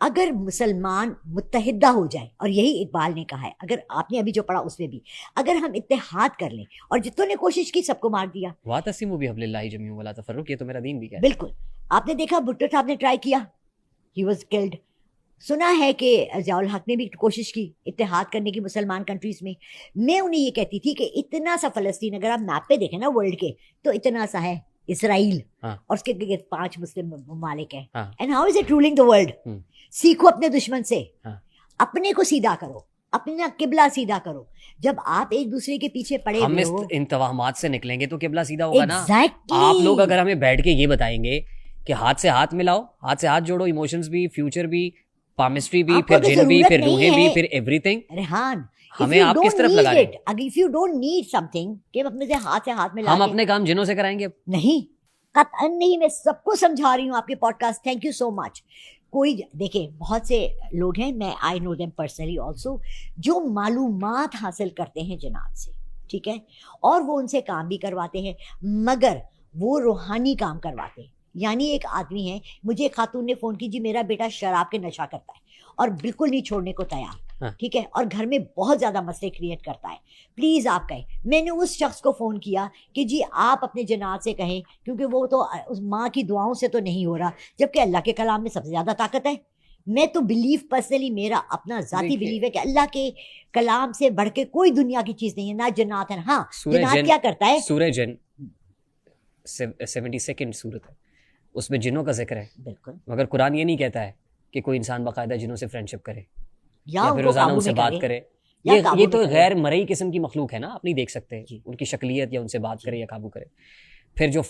اگر مسلمان متحدہ ہو جائے, اور یہی اقبال نے کہا ہے, اگر آپ نے ابھی جو پڑھا اس میں بھی, اگر ہم اتحاد کر لیں, اور جتوں نے کوشش کی سب کو مار دیا. واعتصموا بحبل اللہ جميعا ولا تفرقوا, یہ تو میرا دین بھی کہتا ہے. بالکل. آپ نے دیکھا بھٹو صاحب نے ٹرائی کیا, ہی واز کلڈ. سنا ہے کہ ضیاء الحق نے بھی کوشش کی اتحاد کرنے کی مسلمان کنٹریز میں. میں انہیں یہ کہتی تھی کہ اتنا سا فلسطین, اگر آپ میپ پہ دیکھیں نا ورلڈ کے, تو اتنا سا ہے اسرائیل, اور اس کے 5 مسلم ممالک ہیں. And how is it ruling the world? سیکھو اپنے دشمن سے, اپنے کو سیدھا کرو, اپنا قبلہ سیدھا کرو. جب آپ ایک دوسرے کے پیچھے پڑے ہم ہوئے اس ہو, ان توہمات سے نکلیں گے تو قبلہ سیدھا ہوگا نا. Exactly. آپ لوگ اگر ہمیں بیٹھ کے یہ بتائیں گے کہ ہاتھ سے ہاتھ ملاؤ, ہاتھ سے ہاتھ جوڑو, ایموشنز بھی, فیوچر بھی, پامسٹری بھی, پھر جن بھی, پھر روحیں بھی, پھر ایوری تھنگ. ریحان, ہمیں آپ کس طرف لگا رہے ہیں؟ If you don't need some thing کہ اپنے سے ہاتھ ملا, ہم اپنے کام جنوں سے کرائیں گے؟ نہیں, قطعاً نہیں. میں سب کو سمجھا رہی ہوں آپ کے podcast. Thank you so much. کوئی دیکھیں, بہت سے لوگ ہیں, میں I know them personally also, جو معلومات حاصل کرتے ہیں جنات سے, ٹھیک ہے, اور وہ ان سے کام بھی کرواتے ہیں, مگر وہ روحانی کام کرواتے ہیں. یعنی ایک آدمی ہے, مجھے ایک خاتون نے فون کی, جی میرا بیٹا شراب کے نشہ کرتا ہے اور بالکل نہیں چھوڑنے کو تیار, ٹھیک ہے, اور گھر میں بہت زیادہ مسئلے کریٹ کرتا ہے, پلیز آپ کہیں. میں نے اس شخص کو فون کیا کہ جی آپ اپنے جنات سے کہیں, کیونکہ وہ تو اس ماں کی دعاؤں سے تو نہیں ہو رہا, جبکہ اللہ کے کلام میں سب سے زیادہ طاقت ہے. میں تو بلیو پرسنلی, میرا اپنا ذاتی بلیو ہے کہ اللہ کے کلام سے بڑھ کے کوئی دنیا کی چیز نہیں ہے, نہ جنات ہے. ہاں, جنات کیا کرتا ہے؟ سورہ جن 72 سورت ہے, اس میں جنوں کا ذکر ہے. بالکل. مگر قرآن یہ نہیں کہتا ہے کہ کوئی انسان باقاعدہ جنوں سے فرینڈشپ کرے یا پھر روزانہ ان سے بات کرے. یہ تو غیر مرئی قسم کی مخلوق ہے نا, آپ نہیں دیکھ سکتے ان کی شکلیت, یا ان سے بات کرے یا قابو کرے. پھر جو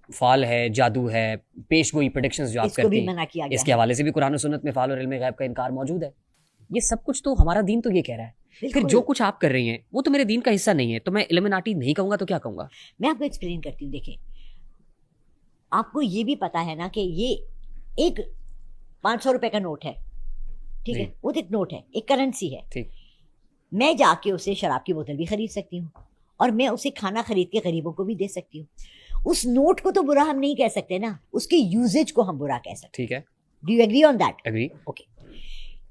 فال ہے, جادو ہے, پیش گوئی, پریڈکشنز جو آپ کرتی ہیں, اس کے حوالے سے بھی قرآن و سنت میں فال اور علم غیب کا انکار موجود ہے. یہ سب کچھ تو ہمارا دین تو یہ کہہ رہا ہے. پھر جو کچھ آپ کر رہی ہیں وہ تو میرے دین کا حصہ نہیں ہے, تو میں الومناٹی نہیں کہوں گا تو کیا کہوں گا؟ میں آپ کو ایکسپلین کرتی ہوں. دیکھیں, آپ کو یہ بھی پتا ہے نا کہ یہ ایک 500 روپے کا نوٹ ہے, ٹھیک ہے, وہ ایک نوٹ ہے, ایک کرنسی ہے. ٹھیک. میں جا کے اسے شراب کی بوتل بھی خرید سکتی ہوں, اور میں اسے کھانا خرید کے غریبوں کو بھی دے سکتی ہوں. اس نوٹ کو تو برا ہم نہیں کہہ سکتے نا, اس کے یوزیج کو ہم برا کہہ سکتے. ٹھیک ہے. Do you agree on that? Agree. Okay.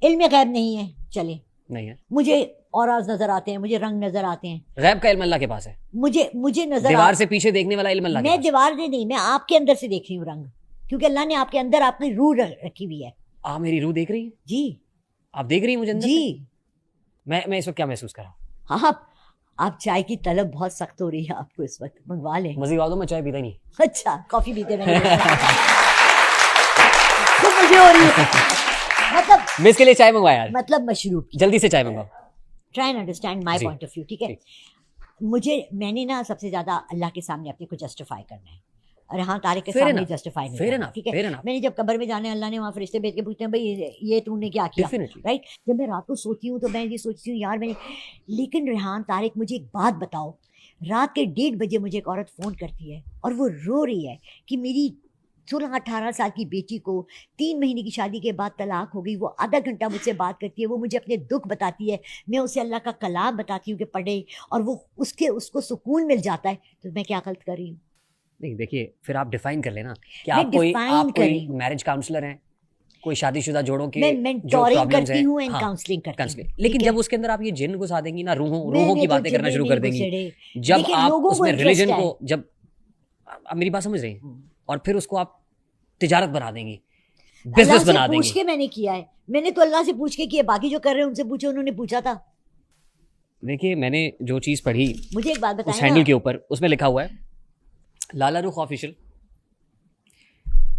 علم غیب نہیں ہے, چلے نہیں ہے, مجھے اوراز نظر آتے ہیں, مجھے رنگ نظر آتے ہیں. غیب کا علم اللہ کے پاس ہے. مجھے نظر, دیوار سے پیچھے دیکھنے والا علم اللہ کے پاس. میں دیوار سے نہیں, میں آپ کے اندر سے دیکھ رہی ہوں رنگ, کیونکہ اللہ نے آپ کے اندر آپ کی روح رکھی ہوئی ہے. آپ میری روح دیکھ رہی ہیں؟ جی. آپ دیکھ رہی ہیں مجھے اندر؟ جی. میں اس وقت کیا محسوس کر رہا ہوں؟ ہاں, آپ چائے کی طلب بہت سخت ہو رہی ہے آپ کو اس وقت, منگوا لیں. مزید میں چائے پیتا نہیں. اچھا, کافی پیتے میں تو مجھے ہو رہی ہے, مطلب میں اس کے لیے چائے منگوایا, مطلب مشروب کی. جلدی سے چائے منگواؤ. Try and understand my point of view, ٹھیک ہے. میں نے نا سب سے زیادہ اللہ کے سامنے اپنے کو جسٹیفائی کرنا ہے, اور ہاں طارق کے سامنے جسٹیفائی نہیں کرنا, ٹھیک ہے. میں نے جب قبر میں جانا ہے, اللہ نے وہاں فرشتے بھیج کے پوچھتے ہیں بھائی یہ تم نے کیا کیا, رائٹ. جب میں رات کو سوتی ہوں تو میں یہ سوچتی ہوں یار میں نے, لیکن ریحان طارق مجھے ایک بات بتاؤ, رات کے 1:30 بجے مجھے ایک عورت فون کرتی ہے اور وہ رو رہی ہے کہ میری 16-18 سال کی بیٹی کو 3 مہینے کی شادی کے بعد طلاق ہو گئی. وہ آدھا گھنٹہ مجھ سے بات کرتی ہے, وہ مجھے اپنے دکھ بتاتی ہے, میں اسے اللہ کا کلام بتاتی ہوں کہ پڑھے, اور وہ اس کو سکون مل جاتا ہے. تو میں کیا غلط کر رہی ہوں؟ نہیں دیکھیے, پھر آپ ڈیفائن کر لینا کہ آپ کوئی میرج کاؤنسلر ہیں, کوئی شادی شدہ جوڑوں کے جو پرابلمز ہیں, لیکن جب اس کے اندر آپ یہ جن گھسا دیں گی نا, روحوں کی باتیں کرنا شروع کر دیں گی, جب آپ اس میں ریلیجن کو, جب آپ میری بات سمجھ رہے ہیں, اور پھر اس کو آپ تجارت بنا دیں گی, بزنس بنا دیں گی. پوچھ کے میں نے کیا ہے, میں نے تو اللہ سے پوچھ کے کیا, باقی جو کر رہے ہیں ان سے پوچھو, انہوں نے پوچھا تھا. دیکھیے میں نے جو چیز پڑھی مجھے ایک بات بتائیں, اس ہینڈل کے اوپر اس میں لکھا ہوا ہے لالا رخ آفیشیل,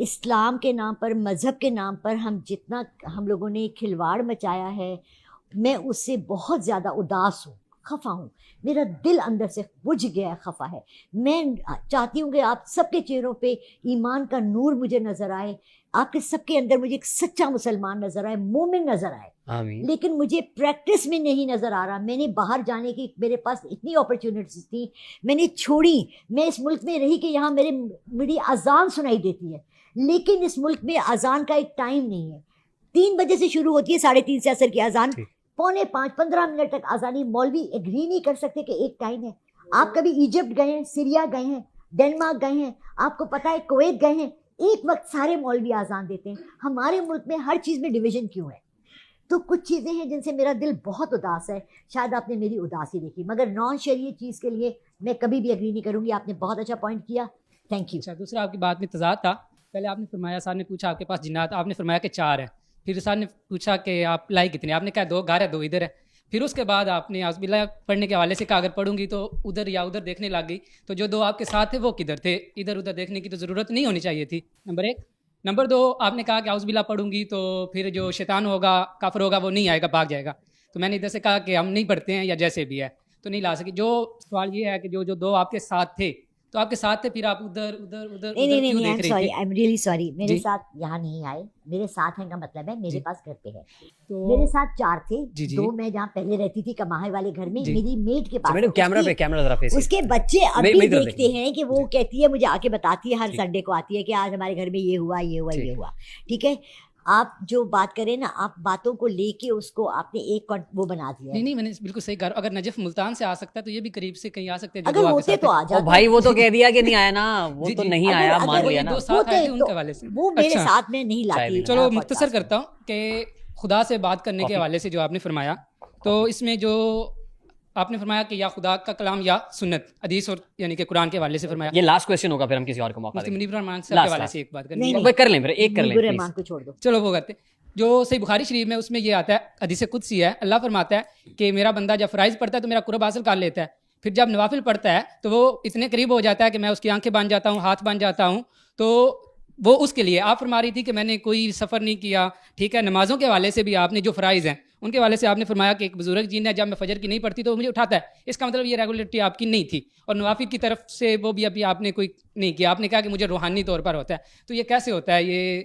اسلام کے نام پر, مذہب کے نام پر جتنا ہم لوگوں نے کھلواڑ مچایا ہے, میں اس سے بہت زیادہ اداس ہوں, خفا ہوں. میرا دل اندر سے بجھ گیا, خفا ہے. میں چاہتی ہوں کہ آپ سب کے چہروں پہ ایمان کا نور مجھے نظر آئے, آپ کے سب کے اندر مجھے ایک سچا مسلمان نظر آئے, مومن نظر آئے. آمین. لیکن مجھے پریکٹس میں نہیں نظر آ رہا. میں نے باہر جانے کی, میرے پاس اتنی اپرچونٹیز تھیں, میں نے چھوڑی. میں اس ملک میں رہی کہ یہاں میری اذان سنائی دیتی ہے, لیکن اس ملک میں اذان کا ایک ٹائم نہیں ہے. 3 بجے سے شروع ہوتی ہے, 3:30 سے عصر کی اذان, 4:45 15 منٹ تک اذانی. مولوی ایگری نہیں کر سکتے کہ ایک ٹائم ہے. آپ کبھی ایجپٹ گئے ہیں, سیریا گئے ہیں, ڈنمارک گئے ہیں, آپ کو پتہ ہے کویت گئے ہیں, ایک وقت سارے مولوی اذان دیتے ہیں. ہمارے ملک میں ہر چیز میں ڈویژن کیوں ہے؟ تو کچھ چیزیں ہیں جن سے میرا دل بہت اداس ہے. شاید آپ نے میری اداسی دیکھی, مگر نان شریعت چیز کے لیے میں کبھی بھی ایگری نہیں کروں گی. آپ نے بہت اچھا پوائنٹ کیا, تھینک یو. اچھا, دوسرا آپ کی بات میں تضاد تھا. پہلے آپ نے فرمایا, صاحب نے پوچھا آپ کے پاس جنات, آپ نے فرمایا کہ 4 ہیں. پھر صاحب نے پوچھا کہ آپ لائی کتنے, آپ نے کہا 2 گھر ہے 2 ادھر ہے. پھر اس کے بعد آپ نے اعوذ باللہ پڑھنے کے حوالے سے کہا اگر پڑھوں گی تو ادھر یا ادھر دیکھنے لگ گئی, تو جو 2 آپ کے ساتھ تھے وہ کدھر تھے؟ ادھر ادھر دیکھنے کی تو ضرورت نہیں ہونی چاہیے تھی, نمبر 1. نمبر 2, آپ نے کہا کہ اعوذ باللہ پڑھوں گی تو پھر جو شیطان ہوگا, کافر ہوگا, وہ نہیں آئے گا, بھاگ جائے گا. تو میں نے ادھر سے کہا کہ ہم نہیں پڑھتے ہیں یا جیسے بھی ہے تو نہیں لا سکی. جو سوال یہ ہے کہ جو 2 آپ کے ساتھ تھے, تو آپ کے ساتھ تھے, پھر آپ ادھر ادھر ادھر نہیں, کیوں دیکھ رہی تھی؟ آئی ایم ریئلی سوری, میرے جی. ساتھ یہاں نہیں آئے. میرے ساتھ ہیں کا مطلب ہے میرے جی. پاس گھر پہ ہے. تو میرے ساتھ 4 تھے. جی, جی. 2 میں جہاں پہلے رہتی تھی کماہے والے گھر میں, جی. میری میٹ کے پاس. میڈم کیمرہ پہ, کیمرہ ذرا فیس. اس کے بچے اب میں بھی ادھر دیکھتے ہیں کہ وہ کہتی ہے, مجھے آ کے بتاتی ہے, ہر جی. سنڈے کو آتی ہے کہ آج ہمارے گھر میں یہ ہوا یہ ہوا ٹھیک. یہ ہوا. ٹھیک ہے, آپ جو بات کریں نا, آپ باتوں کو لے کے اس کو آپ نے ایک وہ بنا دیا. نہیں, میں نے بالکل صحیح کہا. اگر نجف ملتان سے آ سکتا ہے تو یہ بھی قریب سے کہیں آ سکتے ہیں. اگر ہوتے تو آ جاتے. بھائی وہ تو کہہ دیا کہ نہیں آیا نا, وہ تو نہیں آیا, مان لیا نا. 2 ساتھ آئے تھے ان کے حوالے سے. وہ میرے ساتھ میں نہیں لاتی. چلو مختصر کرتا ہوں کہ خدا سے بات کرنے کے حوالے سے جو آپ نے فرمایا, تو اس میں جو آپ نے فرمایا کہ یا خدا کا کلام یا سنت, حدیث, اور یعنی کہ قرآن کے حوالے سے فرمایا. یہ لاسٹ کویسچن ہوگا, پھر ہم کسی اور کو موقع دیں گے. منیب الرحمان صاحب کے حوالے سے ایک بات کرنی ہے, کر لیں, پھر ایک کر لیں الرحمان کو چھوڑ دو. چلو وہ کرتے. جو صحیح بخاری شریف میں اس میں یہ آتا ہے, حدیث قدسی ہے, اللہ فرماتا ہے کہ میرا بندہ جب فرائض پڑھتا ہے تو میرا قرب حاصل کر لیتا ہے, پھر جب نوافل پڑھتا ہے تو وہ اتنے قریب ہو جاتا ہے کہ میں اس کی آنکھیں بن جاتا ہوں, ہاتھ بن جاتا ہوں. تو وہ اس کے لیے آپ فرما رہی تھی کہ میں نے کوئی سفر نہیں کیا. ٹھیک ہے, نمازوں کے حوالے سے بھی آپ نے جو فرائض ہیں ان کے حوالے سے آپ نے فرمایا کہ ایک بزرگ جن ہے, جب میں فجر کی نہیں پڑھتی تو مجھے اٹھاتا ہے. اس کا مطلب یہ ریگولرٹی آپ کی نہیں تھی. اور نوافل کی طرف سے وہ بھی ابھی آپ نے کوئی نہیں کیا. آپ نے کہا کہ مجھے روحانی طور پر ہوتا ہے. تو یہ کیسے ہوتا ہے؟ یہ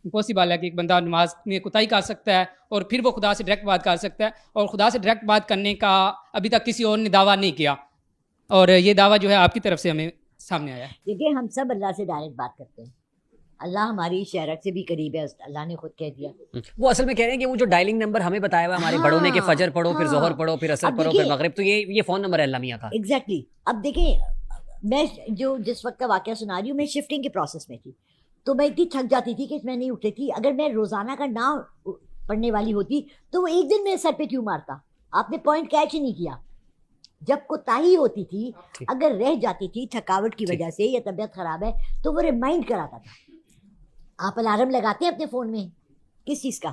امپاسبل ہے کہ ایک بندہ نماز میں کوتاہی کر سکتا ہے اور پھر وہ خدا سے ڈائریکٹ بات کر سکتا ہے, اور خدا سے ڈائریکٹ بات کرنے کا ابھی تک کسی اور نے دعویٰ نہیں کیا, اور یہ دعویٰ جو ہے آپ کی طرف سے ہمیں سامنے آیا ہے. دیکھیے, ہم سب اللہ سے ڈائریکٹ بات کرتے ہیں. اللہ ہماری شہرت سے بھی قریب ہے, اللہ نے خود کہہ دیا. وہ اصل میں کہہ رہے ہیں کہ وہ جو ڈائلنگ نمبر ہمیں بتایا ہوا ہے ہمارے بڑوں نے کہ فجر پڑھو, پھر ظہر پڑھو, پھر عصر پڑھو, پھر مغرب, تو یہ فون نمبر ہے المیہ کا. ایگزیکٹلی. اب دیکھیں, میں جو جس وقت کا واقعہ سنا رہی ہوں, میں شفٹنگ کے پروسیس میں تھی, تو میں اتنی تھک جاتی تھی کہ میں نہیں اٹھتی تھی. اگر میں روزانہ کا نہ پڑھنے والی ہوتی تو وہ ایک دن میرے سر پہ کیوں مارتا؟ آپ نے پوائنٹ کیچ ہی نہیں کیا. جب کوتاہی ہوتی تھی, اگر رہ جاتی تھی تھکاوٹ کی وجہ سے یا طبیعت خراب ہے, تو وہ ریمائنڈ کراتا تھا. آپ الارم لگاتے ہیں اپنے فون میں, کس چیز کا؟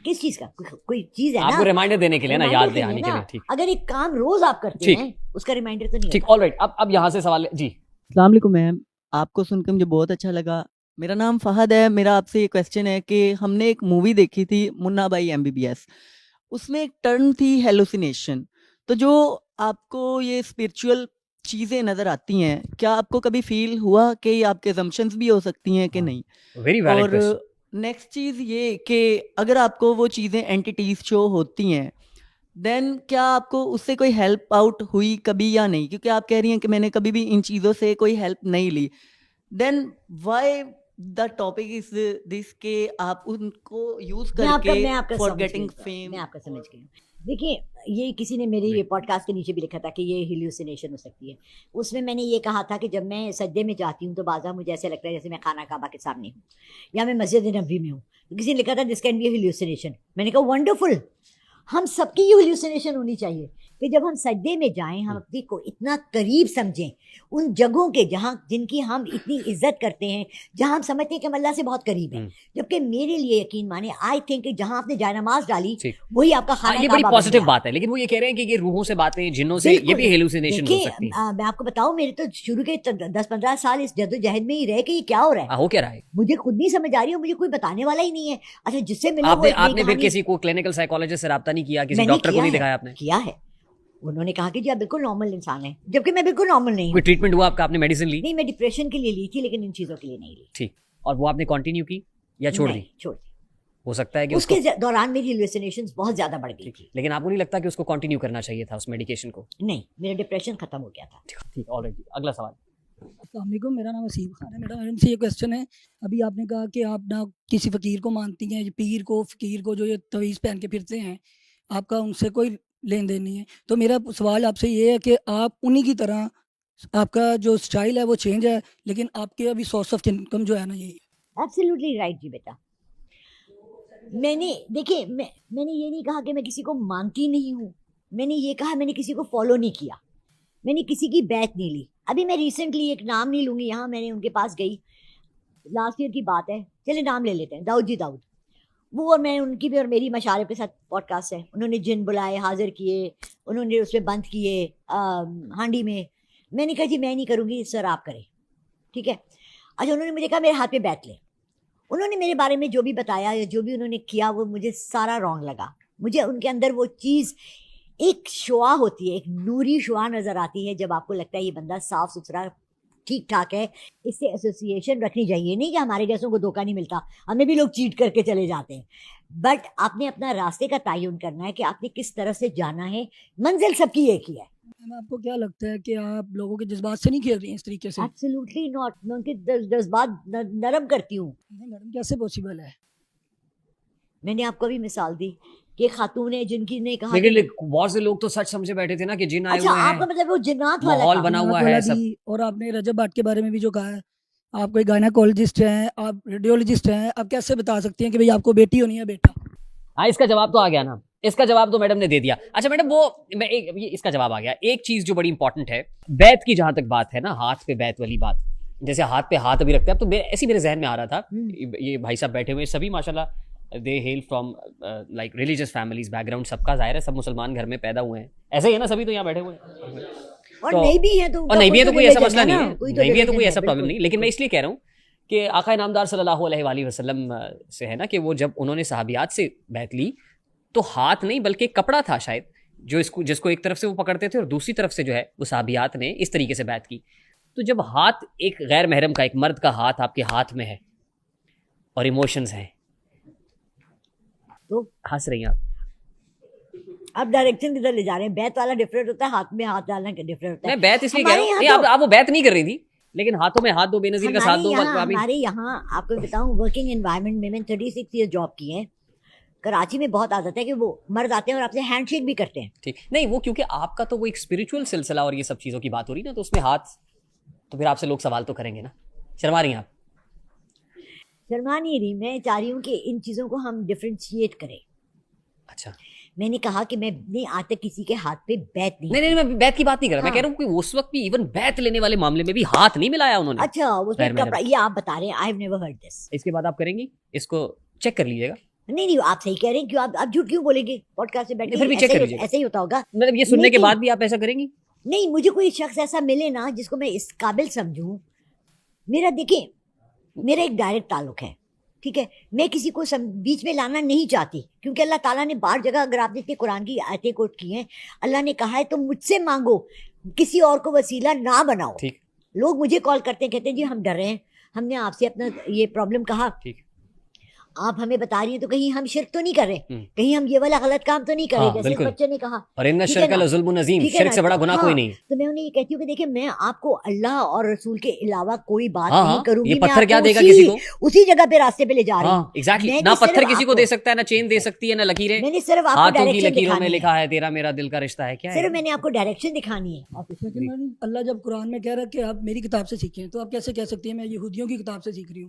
کس چیز کا؟ کوئی چیز ہے نا, آپ کو ریمائنڈر دینے کے لیے نا, یاد دہانی کے لیے. ٹھیک, اگر ایک کام روز آپ کرتے ہیں اس کا ریمائنڈر تو نہیں. ٹھیک, آل رائٹ. اب یہاں سے سوال. جی السلام علیکم میم, آپ کو سن کے مجھے بہت اچھا لگا. میرا نام فہد ہے. میرا آپ سے یہ کویسچن ہے کہ ہم نے ایک مووی دیکھی تھی منا بائی MBBS, اس میں ایک ٹرم تھی ہیلوسینیشن. تو جو آپ کو یہ اسپرچول چیزیں نظر آتی ہیں, کیا آپ کو کبھی فیل ہوا کہ یہ آپ کے assumptions بھی ہو سکتی ہیں کہ نہیں؟ ویری ویلڈ اور کویسچن. نیکسٹ چیز یہ کہ اگر آپ کو وہ چیزیں اینٹیٹیز شو ہوتی ہیں, دین کیا آپ کو اس سے کوئی ہیلپ آؤٹ ہوئی کبھی یا نہیں؟ کیونکہ آپ کہہ رہی ہیں کہ میں نے کبھی بھی ان چیزوں سے کوئی ہیلپ نہیں لی. دین وائی دا ٹاپک از دس کہ آپ ان کو یوز کر کے فار گیٹنگ فیم. میں آپ کا سمجھ گئی. دیکھیے, یہ کسی نے میرے یہ پوڈ کاسٹ کے نیچے بھی لکھا تھا کہ یہ ہیلوسینیشن ہو سکتی ہے. اس میں نے یہ کہا تھا کہ جب میں سجدے میں جاتی ہوں تو بعضا مجھے ایسے لگتا ہے جیسے میں خانہ کعبہ کے سامنے ہوں یا میں مسجد نبوی میں ہوں. کسی نے لکھا تھا دس کین بی ہیلوسینیشن. میں نے کہا ونڈرفل, ہم سب کی یہ ہیلوسینیشن ہونی چاہیے. کہ جب ہم سجدے میں جائیں ہم اپنی کو اتنا قریب سمجھیں ان جگہوں کے جہاں جن کی ہم اتنی عزت کرتے ہیں, جہاں ہم سمجھتے ہیں کہ ہم اللہ سے بہت قریب ہیں, جبکہ میرے لیے یقین مانے آئی تھنک کہ جہاں آپ نے جائے نماز ڈالی وہی آپ کا خانہ یہ بڑی پازیٹیو بات ہے, لیکن وہ یہ کہہ رہے ہیں کہ یہ روحوں سے باتیں, جنوں سے, یہ بھی ہیلوسینیشن ہو سکتی ہے. میں آپ کو بتاؤں میرے تو شروع کے 10-15 سال اس جدوجہد میں ہی رہے کہ یہ کیا ہو رہا ہے, ہو کیا رہا ہے, مجھے خود نہیں سمجھ آ رہی اور مجھے کوئی بتانے والا ہی نہیں ہے. اچھا جس سے ملا آپ نے پھر کسی کو کلینکل سائیکالوجسٹ سے رابطہ نہیں کیا, کسی ڈاکٹر کو نہیں دکھایا آپ نے؟ کیا ہے, انہوں نے کہا کہ جی آپ بالکل نارمل انسان ہیں, جبکہ میں بالکل نارمل نہیں ہوں. کوئی ٹریٹمنٹ ہوا آپ کا, آپ نے میڈیسن لی؟ نہیں, میں ڈپریشن کے لیے لی تھی لیکن ان چیزوں کے لیے نہیں لی. ٹھیک, اور وہ آپ نے کنٹینیو کی یا چھوڑ دی؟ چھوڑ دی. ہو سکتا ہے کہ اس کے دوران میری ہیلوسینیشنز بہت زیادہ بڑھ گئی تھی. لیکن آپ کو نہیں لگتا کہ اس کو کنٹینیو کرنا چاہیے تھا اس میڈیکیشن کو؟ نہیں, میرا ڈپریشن ختم ہو گیا تھا. ٹھیک, آلریڈی. اگلا سوال. السلام علیکم, میرا نام وسیم خان ہے. میڈم سے یہ کویشچن ہے, ابھی آپ نے کہا کہ آپ نہ کسی فقیر کو مانتی ہیں, پیر کو, فقیر کو جو یہ تویز پہن کے پھرتے ہیں, آپ کا ان سے کوئی لین دین نہیں ہے. تو میرا سوال آپ سے یہ ہے کہ آپ انہی کی طرح, آپ کا جو اسٹائل ہے وہ چینج ہے, لیکن آپ کے ابھی سورس آف انکم جو ہے نا یہی. ایبسلیوٹلی رائٹ جی بیٹا. میں نے دیکھیں میں نے یہ نہیں کہا کہ میں کسی کو مانتی نہیں ہوں, میں نے یہ کہا میں نے کسی کو فالو نہیں کیا, میں نے کسی کی بیعت نہیں لی. ابھی میں ریسنٹلی ایک نام نہیں لوں گی یہاں, میں نے ان کے پاس گئی, لاسٹ ایئر کی بات ہے, چلے نام لے لیتے ہیں, داؤد جی داؤد. وہ اور میں ان کی بھی اور میری مشارف کے ساتھ پوڈ کاسٹ ہے. انہوں نے جن بلائے, حاضر کیے, انہوں نے اس میں بند کیے ہانڈی میں. میں نے کہا جی میں نہیں کروں گی سر, آپ کریں. ٹھیک ہے. اچھا انہوں نے مجھے کہا میرے ہاتھ پہ بیٹھ لے. انہوں نے میرے بارے میں جو بھی بتایا یا جو بھی انہوں نے کیا وہ مجھے سارا رانگ لگا. مجھے ان کے اندر وہ چیز, ایک شعاع ہوتی ہے, ایک نوری شعاع نظر آتی ہے جب آپ کو لگتا ہے یہ بندہ صاف ستھرا ٹھیک ٹھاک ہے, اس سے ایسوسیشن رکھنی چاہیے. نہیں کہ ہمارے جیسوں کو دھوکہ نہیں ملتا, ہمیں بھی لوگ چیٹ کر کے چلے جاتے ہیں, بٹ آپ نے اپنا راستے کا تعین کرنا ہے کہ آپ نے کس طرح سے جانا ہے. منزل سب کی ایک ہی ہے. آپ کو کیا لگتا ہے کہ آپ لوگوں کے جذبات سے نہیں کھیل رہی ہیں اس طریقے سے؟ Absolutely not. میں ان کے جذبات نرم کرتی ہوں. میڈم کیسے پاسبل ہے؟ میں نے آپ کو بھی مثال دی کہ خاتون ہے جن کی نے کہا, لیکن بہت سے لوگ تو سچ سمجھے بیٹھے تھے نا کہ جن آئے اچھا ہوئے آپ کا ہیں, مطلب وہ جنات والا ماحول تھا. بنا ہوا ہے سب. اور آپ نے رجب بھٹ کے بارے میں بھی جو کہا ہے, آپ کوئی گائناکولوجسٹ ہیں, آپ ریڈیولوجسٹ ہیں, آپ کیسے بتا سکتی ہیں کہ بھئی آپ کو بیٹی ہونی ہے بیٹا؟ ہاں, اس کا جواب تو آ گیا نا, اس کا جواب تو میڈم نے دے دیا. اچھا میڈم, وہ اس کا جواب آ گیا. ایک چیز جو بڑی امپورٹنٹ ہے, بیعت کی جہاں تک بات ہے نا, ہاتھ پہ بیعت والی بات, جیسے ہاتھ پہ ہاتھ ابھی رکھتے ہیں, تو ایسی میرے ذہن میں آ رہا تھا, یہ بھائی صاحب بیٹھے ہوئے سبھی ماشاءاللہ they hail from like religious families, background سب کا ظاہر ہے, سب مسلمان گھر میں پیدا ہوئے ہیں, ایسے ہی ہے نا, سبھی تو یہاں بیٹھے ہوئے ہیں, اور نہیں بھی ہیں تو کوئی ایسا مسئلہ نہیں ہے, نہیں بھی ہے تو کوئی ایسا پرابلم نہیں. لیکن میں اس لیے کہہ رہا ہوں کہ آقا انعامدار صلی اللہ علیہ وآلہ وسلم سے ہے نا کہ وہ جب انہوں نے صحابیات سے بیعت لی تو ہاتھ نہیں بلکہ کپڑا تھا شاید جو جس کو ایک طرف سے وہ پکڑتے تھے اور دوسری طرف سے جو ہے وہ صحابیات نے اس طریقے سے بیعت کی. تو جب ہاتھ ایک غیر محرم کا, ایک مرد کا ہاتھ آپ کے ہاتھ میں ہے اور ایموشنز ہیں, تو ہنس رہی ہیں آپ, آپ ڈائریکشن کدھر لے جا رہے ہیں؟ بیعت والا ڈفرینٹ ہوتا ہے, ہاتھ میں ہاتھ ڈالنا ڈفرینٹ ہوتا ہے. میں بیعت اس لیے کہہ رہا ہوں, نہیں آپ وہ بیعت نہیں کر رہی تھی, لیکن ہاتھوں میں ہاتھ دو, بے نظیر کا ساتھ دو. ہمارے یہاں آپ کو بتاؤں ورکنگ انوائرمنٹ میں 36 ایئر جاب کی ہے. کراچی میں بہت عادت ہے کہ وہ مرد آتے ہیں اور آپ سے ہینڈ شیک بھی کرتے ہیں. ٹھیک نہیں, وہ کیونکہ آپ کا تو وہ ایک اسپریچول سلسلہ اور یہ سب چیزوں کی بات ہو رہی نا, تو اس میں ہاتھ, تو پھر آپ سے لوگ سوال تو کریں گے نا. شرما رہی ہیں آپ؟ شرما نہیں رہی, میں چاہ رہی ہوں کہ ان چیزوں کو ہم ڈفرینشیٹ کریں. اچھا, میں نے کہا کہ میں نے آج تک کسی کے ہاتھ پہ بیعت نہیں, میں بیعت کی بات نہیں کر رہا, میں کہہ رہا ہوں کہ اس وقت بھی ایون بیعت لینے والے معاملے میں بھی ہاتھ نہیں ملایا انہوں نے. اچھا اس میں کپڑا, یہ آپ بتا رہے ہیں, I have never heard this. اس کے بعد آپ کریں گی, اس کو چیک کر لیجیے گا. نہیں آپ صحیح کہہ رہے ہیں, کیوں آپ جھوٹ کیوں بولیں گے؟ پوڈ کاسٹ سے بیٹھ پھر بھی چیک کر لیجیے, ایسے ہی ہوتا ہوگا. مطلب یہ سننے کے بعد بھی آپ ایسا کریں گی؟ نہیں, مجھے کوئی شخص ایسا ملے نا جس کو میں اس قابل سمجھوں. میرا دیکھیں, میرا ایک ڈائریکٹ تعلق ہے, ٹھیک ہے, میں کسی کو بیچ میں لانا نہیں چاہتی, کیونکہ اللہ تعالیٰ نے بار جگہ, اگر آپ دیکھتے قرآن کی آیتیں کوٹ کی ہیں, اللہ نے کہا ہے تم مجھ سے مانگو, کسی اور کو وسیلہ نہ بناؤ. ٹھیک, لوگ مجھے کال کرتے ہیں, کہتے ہیں جی ہم ڈر رہے ہیں, ہم نے آپ سے اپنا یہ پرابلم کہا, ٹھیک, آپ ہمیں بتا رہی ہیں تو کہیں ہم شرک تو نہیں کر رہے, کہیں ہم یہ والا غلط کام تو نہیں کر رہے جیسے بچے نے کہا. اور ان الشرک لظلم عظیم, شرک سے بڑا گناہ کوئی نہیں. تو میں انہیں یہ کہتی ہوں کہ دیکھیں میں آپ کو اللہ اور رسول کے علاوہ کوئی بات نہیں کروں گی. یہ پتھر کیا دے گا کسی کو, اسی جگہ پہ راستے پہ لے جا رہی ہوں. ایگزیکٹلی, نہ پتھر کسی کو دے سکتا ہے, نہ چین دے سکتی ہے, نہ لکیریں. میں نے صرف آپ کو ہاتھوں کی ڈائریکشن لکیروں میں دکھانی لکھا ہے تیرا میرا دل کا رشتہ ہے, کیا ہے صرف میں نے آپ کو ڈائریکشن دکھانی ہے. اللہ جب قرآن میں کہہ رہا ہے کہ آپ میری کتاب سے سیکھیں, تو آپ کیسے کہہ سکتی ہیں میں یہودیوں کی کتاب سے سیکھ رہی ہوں؟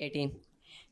18।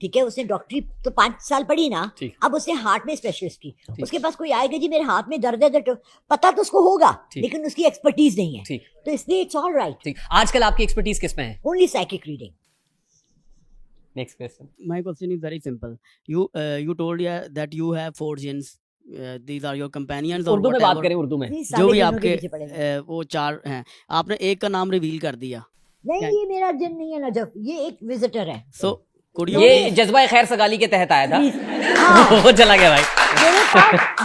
ٹھیک ہے, اس نے ڈاکٹری تو 5 سال پڑھی نا, ٹھیک. اب اس نے ہارٹ میں اسپیشلسٹ کی, اس کے پاس کوئی آئے گا جی میرے ہاتھ میں درد ہے, پتا تو اس کو ہوگا لیکن اس کی ایکسپرٹیز نہیں ہے, ٹھیک. تو اس لیے اٹس آل رائٹ. ٹھیک. آج کل آپ کی ایکسپرٹیز کس میں ہے؟ Only psychic reading. Next question. My question is very simple. You told that you have 4 jinns. These are your companions or Urdu میں بات whatever. کریں, اردو میں. جو بھی آپ کے وہ 4 ہیں, آپ نے ایک کا نام ریویل کر دیا. نہیں, یہ میرا جن نہیں ہے نجف, یہ ایک وزٹر ہے. So could you یہ جذبہ خیر سگالی کے تحت آیا تھا, ہاں, وہ چلا گیا بھائی.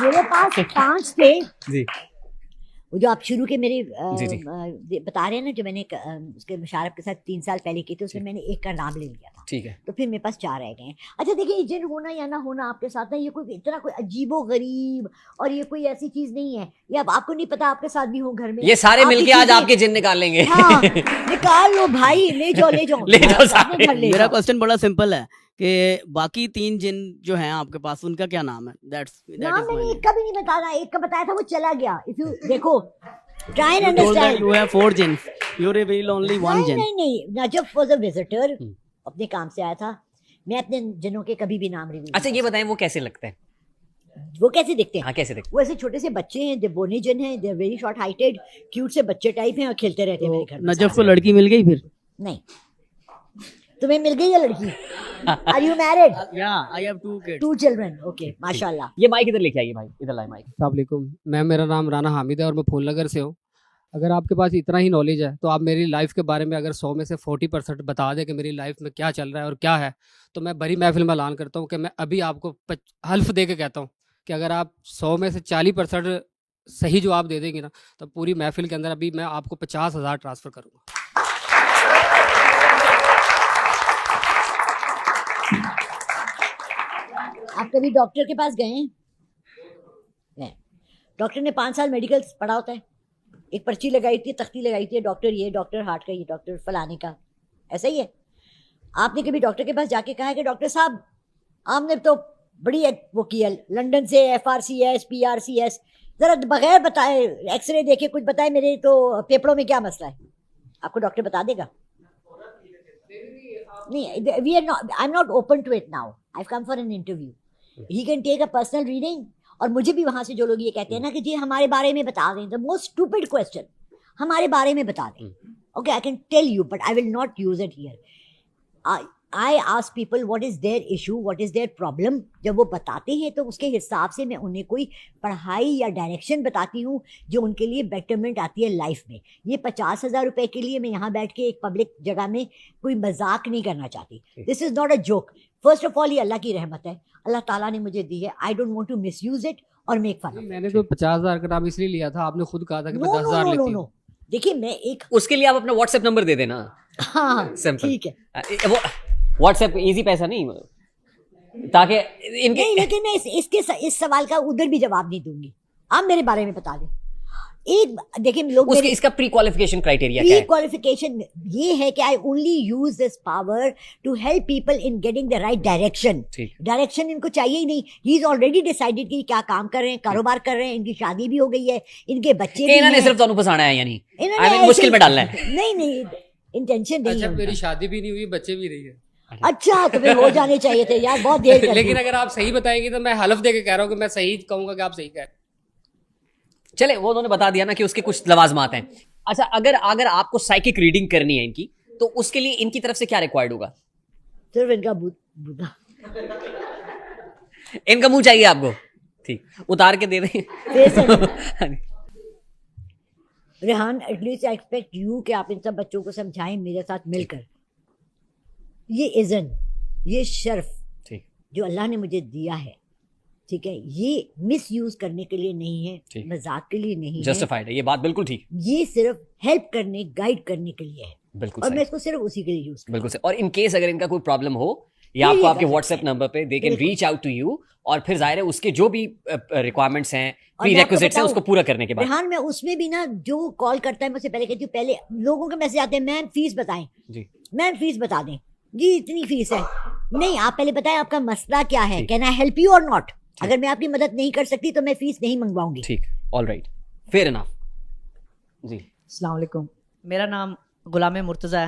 میرے پاس 5 تھے. جی. وہ جو آپ شروع کے میرے جی. بتا رہے ہیں نا, جو میں نے اس کے مشارف کے ساتھ 3 سال پہلے کی تھی, اس میں میں نے ایک کا نام لے لیا تھا. ٹھیک ہے. تو پھر میرے پاس 4 رہ گئے ہیں. اچھا دیکھیے, جن ہونا یا نہ ہونا آپ کے ساتھ ہے, یہ کوئی اتنا کوئی عجیب و غریب اور یہ کوئی ایسی چیز نہیں ہے, یہ اب آپ کو نہیں پتا آپ کے ساتھ بھی ہو گھر میں, یہ سارے مل کے آج آپ کے جن نکال لیں گے. ہاں, نکال لو بھائی, لے جاؤ. میرا کوسچن بڑا سمپل ہے کہ باقی 3 جن جو ہیں آپ کے پاس, ان کا کیا نام ہے؟ نام میں نے ایک کا بھی نہیں بتانا, ایک کا بتایا تھا وہ چلا گیا. دیکھو, try and understand. You have 4 jinns. You reveal only 1 jinn. نہیں, نجف was a visitor, اپنے کام سے آیا تھا. میں اپنے جنوں کے کبھی بھی نام ریویل. اچھا یہ بتائیں, وہ کیسے لگتے ہیں؟ وہ کیسے دکھتے ہیں؟ ہاں, کیسے دکھتے ہیں؟ وہ ایسے چھوٹے سے بچے ہیں, بونے جن ہیں, they very short heighted, cute سے بچے ٹائپ ہیں, اور کھیلتے رہتے ہیں میرے گھر میں. نجف کو لڑکی مل گئی پھر؟ نہیں. تمہیں مل گئی ہے لڑکی؟ Are you married? Yeah, I have 2 kids. 2 children. Okay, ماشاء اللہ. یہ مائک ادھر لے کے آئیے بھائی, ادھر لائے مائک. السلام علیکم میم, میرا نام رانا حامد ہے اور میں پھول نگر سے ہوں. اگر آپ کے پاس اتنا ہی نالج ہے تو آپ میری لائف کے بارے میں اگر 100 میں سے 40% بتا دیں کہ میری لائف میں کیا چل رہا ہے اور کیا ہے, تو میں بڑی محفل میں اعلان کرتا ہوں کہ میں ابھی آپ کو حلف دے کے کہتا ہوں کہ اگر آپ 100 میں سے 40% صحیح جواب دے دیں گے نا, تو پوری محفل کے اندر ابھی میں آپ کو 50,000 ٹرانسفر کروں گا. آپ کبھی ڈاکٹر کے پاس گئے ہیں؟ ڈاکٹر نے 5 سال میڈیکل پڑھا ہوتا ہے, ایک پرچی لگائی تھی, تختی لگائی تھی, ڈاکٹر یہ, ڈاکٹر ہارٹ کا, یہ ڈاکٹر فلانے کا, ایسا ہی ہے. آپ نے کبھی ڈاکٹر کے پاس جا کے کہا ہے کہ ڈاکٹر صاحب آپ نے تو بڑی وہ کی ہے لنڈن سے, FRCS PRCS, ذرا بغیر بتائے ایکس رے دیکھے کچھ بتائے میرے تو پیپڑوں میں کیا مسئلہ ہے؟ آپ کو ڈاکٹر بتا دے گا؟ نہیں, I am not open to it now, I come for an interview. He can take a personal reading. اور مجھے بھی وہاں سے جو لوگ یہ کہتے ہیں نا کہ جی ہمارے بارے میں بتا دیں, دا موسٹ اسٹوپڈ کوسچن, ہمارے بارے میں بتا دیں. Okay, I can tell you but I will not use it here. I ask people what is there issue, what is there problem. جب وہ بتاتے ہیں تو اس کے حساب سے میں انہیں کوئی پڑھائی یا ڈائریکشن بتاتی ہوں جو ان کے لیے بیٹرمنٹ آتی ہے لائف میں. یہ 50,000 روپے کے لیے میں یہاں بیٹھ کے ایک پبلک جگہ میں کوئی مذاق نہیں کرنا چاہتی. This is not a joke. First of all یہ اللہ کی رحمت ہے, اللہ تعالیٰ نے مجھے دی ہے. I don't want to misuse it اور میک فن. میں نے تو 50,000 کا نام اس لیے لیا تھا, آپ نے خود کہا تھا کہ 10,000 لیتی ہوں. دیکھیے میں ایک, اس کے لیے آپ اپنا واٹس ایپ نمبر دے دینا. ہاں ٹھیک ہے, وہ واٹس ایپ ایزی پیسہ نہیں, تاکہ ان کے نہیں, لیکن میں اس سوال کا ادھر بھی جواب نہیں دوں گی. آپ میرے بارے میں بتا دیں. ایک دیکھیں لوگ, اس کا پری کوالیفیکیشن کرائٹیریا کیا پری ہے؟ کوالیفیکیشن یہ ہے کہ I only use this power to help people in getting the right direction. Direction ان کو چاہیے ہی نہیں. ہی از آلریڈی ڈیسائیڈڈ کہ کیا کام کر رہے ہیں, کاروبار کر رہے ہیں, ان کی شادی بھی ہو گئی ہے, ان کے بچے بھی ہیں. انہوں نے صرف تمہیں پھنسانا ہے, یعنی مشکل میں ڈالنا ہے. نہیں, انٹینشن نہیں. اچھا میری شادی بھی نہیں ہوئی, بچے بھی نہیں ہیں. اچھا تو پھر ہو جانے چاہیے تھے یار, بہت دیر کر. لیکن اگر آپ صحیح بتائیں گے تو میں حلف دے کے کہہ رہا ہوں کہ میں صحیح کہوں گا کہ آپ صحیح کہہ رہے ہیں. چلے, وہ انہوں نے بتا دیا نا کہ اس کے کچھ لوازمات ہیں. اچھا اگر آپ کو سائیکک ریڈنگ کرنی ہے ان کی, تو اس کے لیے ان کی طرف سے کیا ریکوائرڈ ہوگا؟ صرف ان کا بوڑھا, ان کا منہ چاہیے آپ کو. ٹھیک, اتار کے دے دیں. Rehan, at least I expect you کہ آپ ان سب بچوں کو سمجھائیں میرے ساتھ مل کر. یہ اذن, یہ شرف جو اللہ نے مجھے دیا ہے, ٹھیک ہے, یہ مس یوز کرنے کے لیے نہیں ہے, مذاق کے لیے نہیں ہے, جسٹیفائڈ ہے. یہ بات بالکل ٹھیک. یہ صرف ہیلپ کرنے, گائیڈ کرنے کے لیے ہے. بالکل, اور میں اس کو صرف اسی کے لیے یوز کروں. بالکل صحیح. اور ان کیس اگر ان کا کوئی پرابلم ہو, یا آپ کو آپ کے واٹس ایپ نمبر پہ they can reach out to you, اور پھر ظاہر ہے اس کے جو بھی ریکوائرمنٹس ہیں, پری ریکوزٹس ہیں, اس کو پورا کرنے کے بعد. ریحان, میں اس میں بھی نا جو کال کرتا ہے میں سے پہلے کہتی ہوں, پہلے لوگوں کے میسج آتے ہیں, میم فیس بتائیں, جی میم فیس بتا دیں, جی اتنی فیس ہے. نہیں, آپ پہلے بتائیں آپ کا مسئلہ کیا ہے, کین آئی ہیلپ یو اور ناٹ. اگر میں آپ کی مدد نہیں کر سکتی تو میں فیس نہیں منگواؤں گی. ٹھیک, آل رائٹ, فیئر انف. جی السلام علیکم, میرا نام غلام مرتضی ہے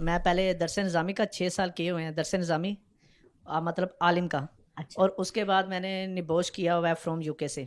میں پہلے درس نظامی کا 6 سال کیے ہوئے ہیں, درس نظامی مطلب عالم کا, اچھا اور اس کے بعد میں نے نبوش کیا ہوا ہے فرام یو کے سے,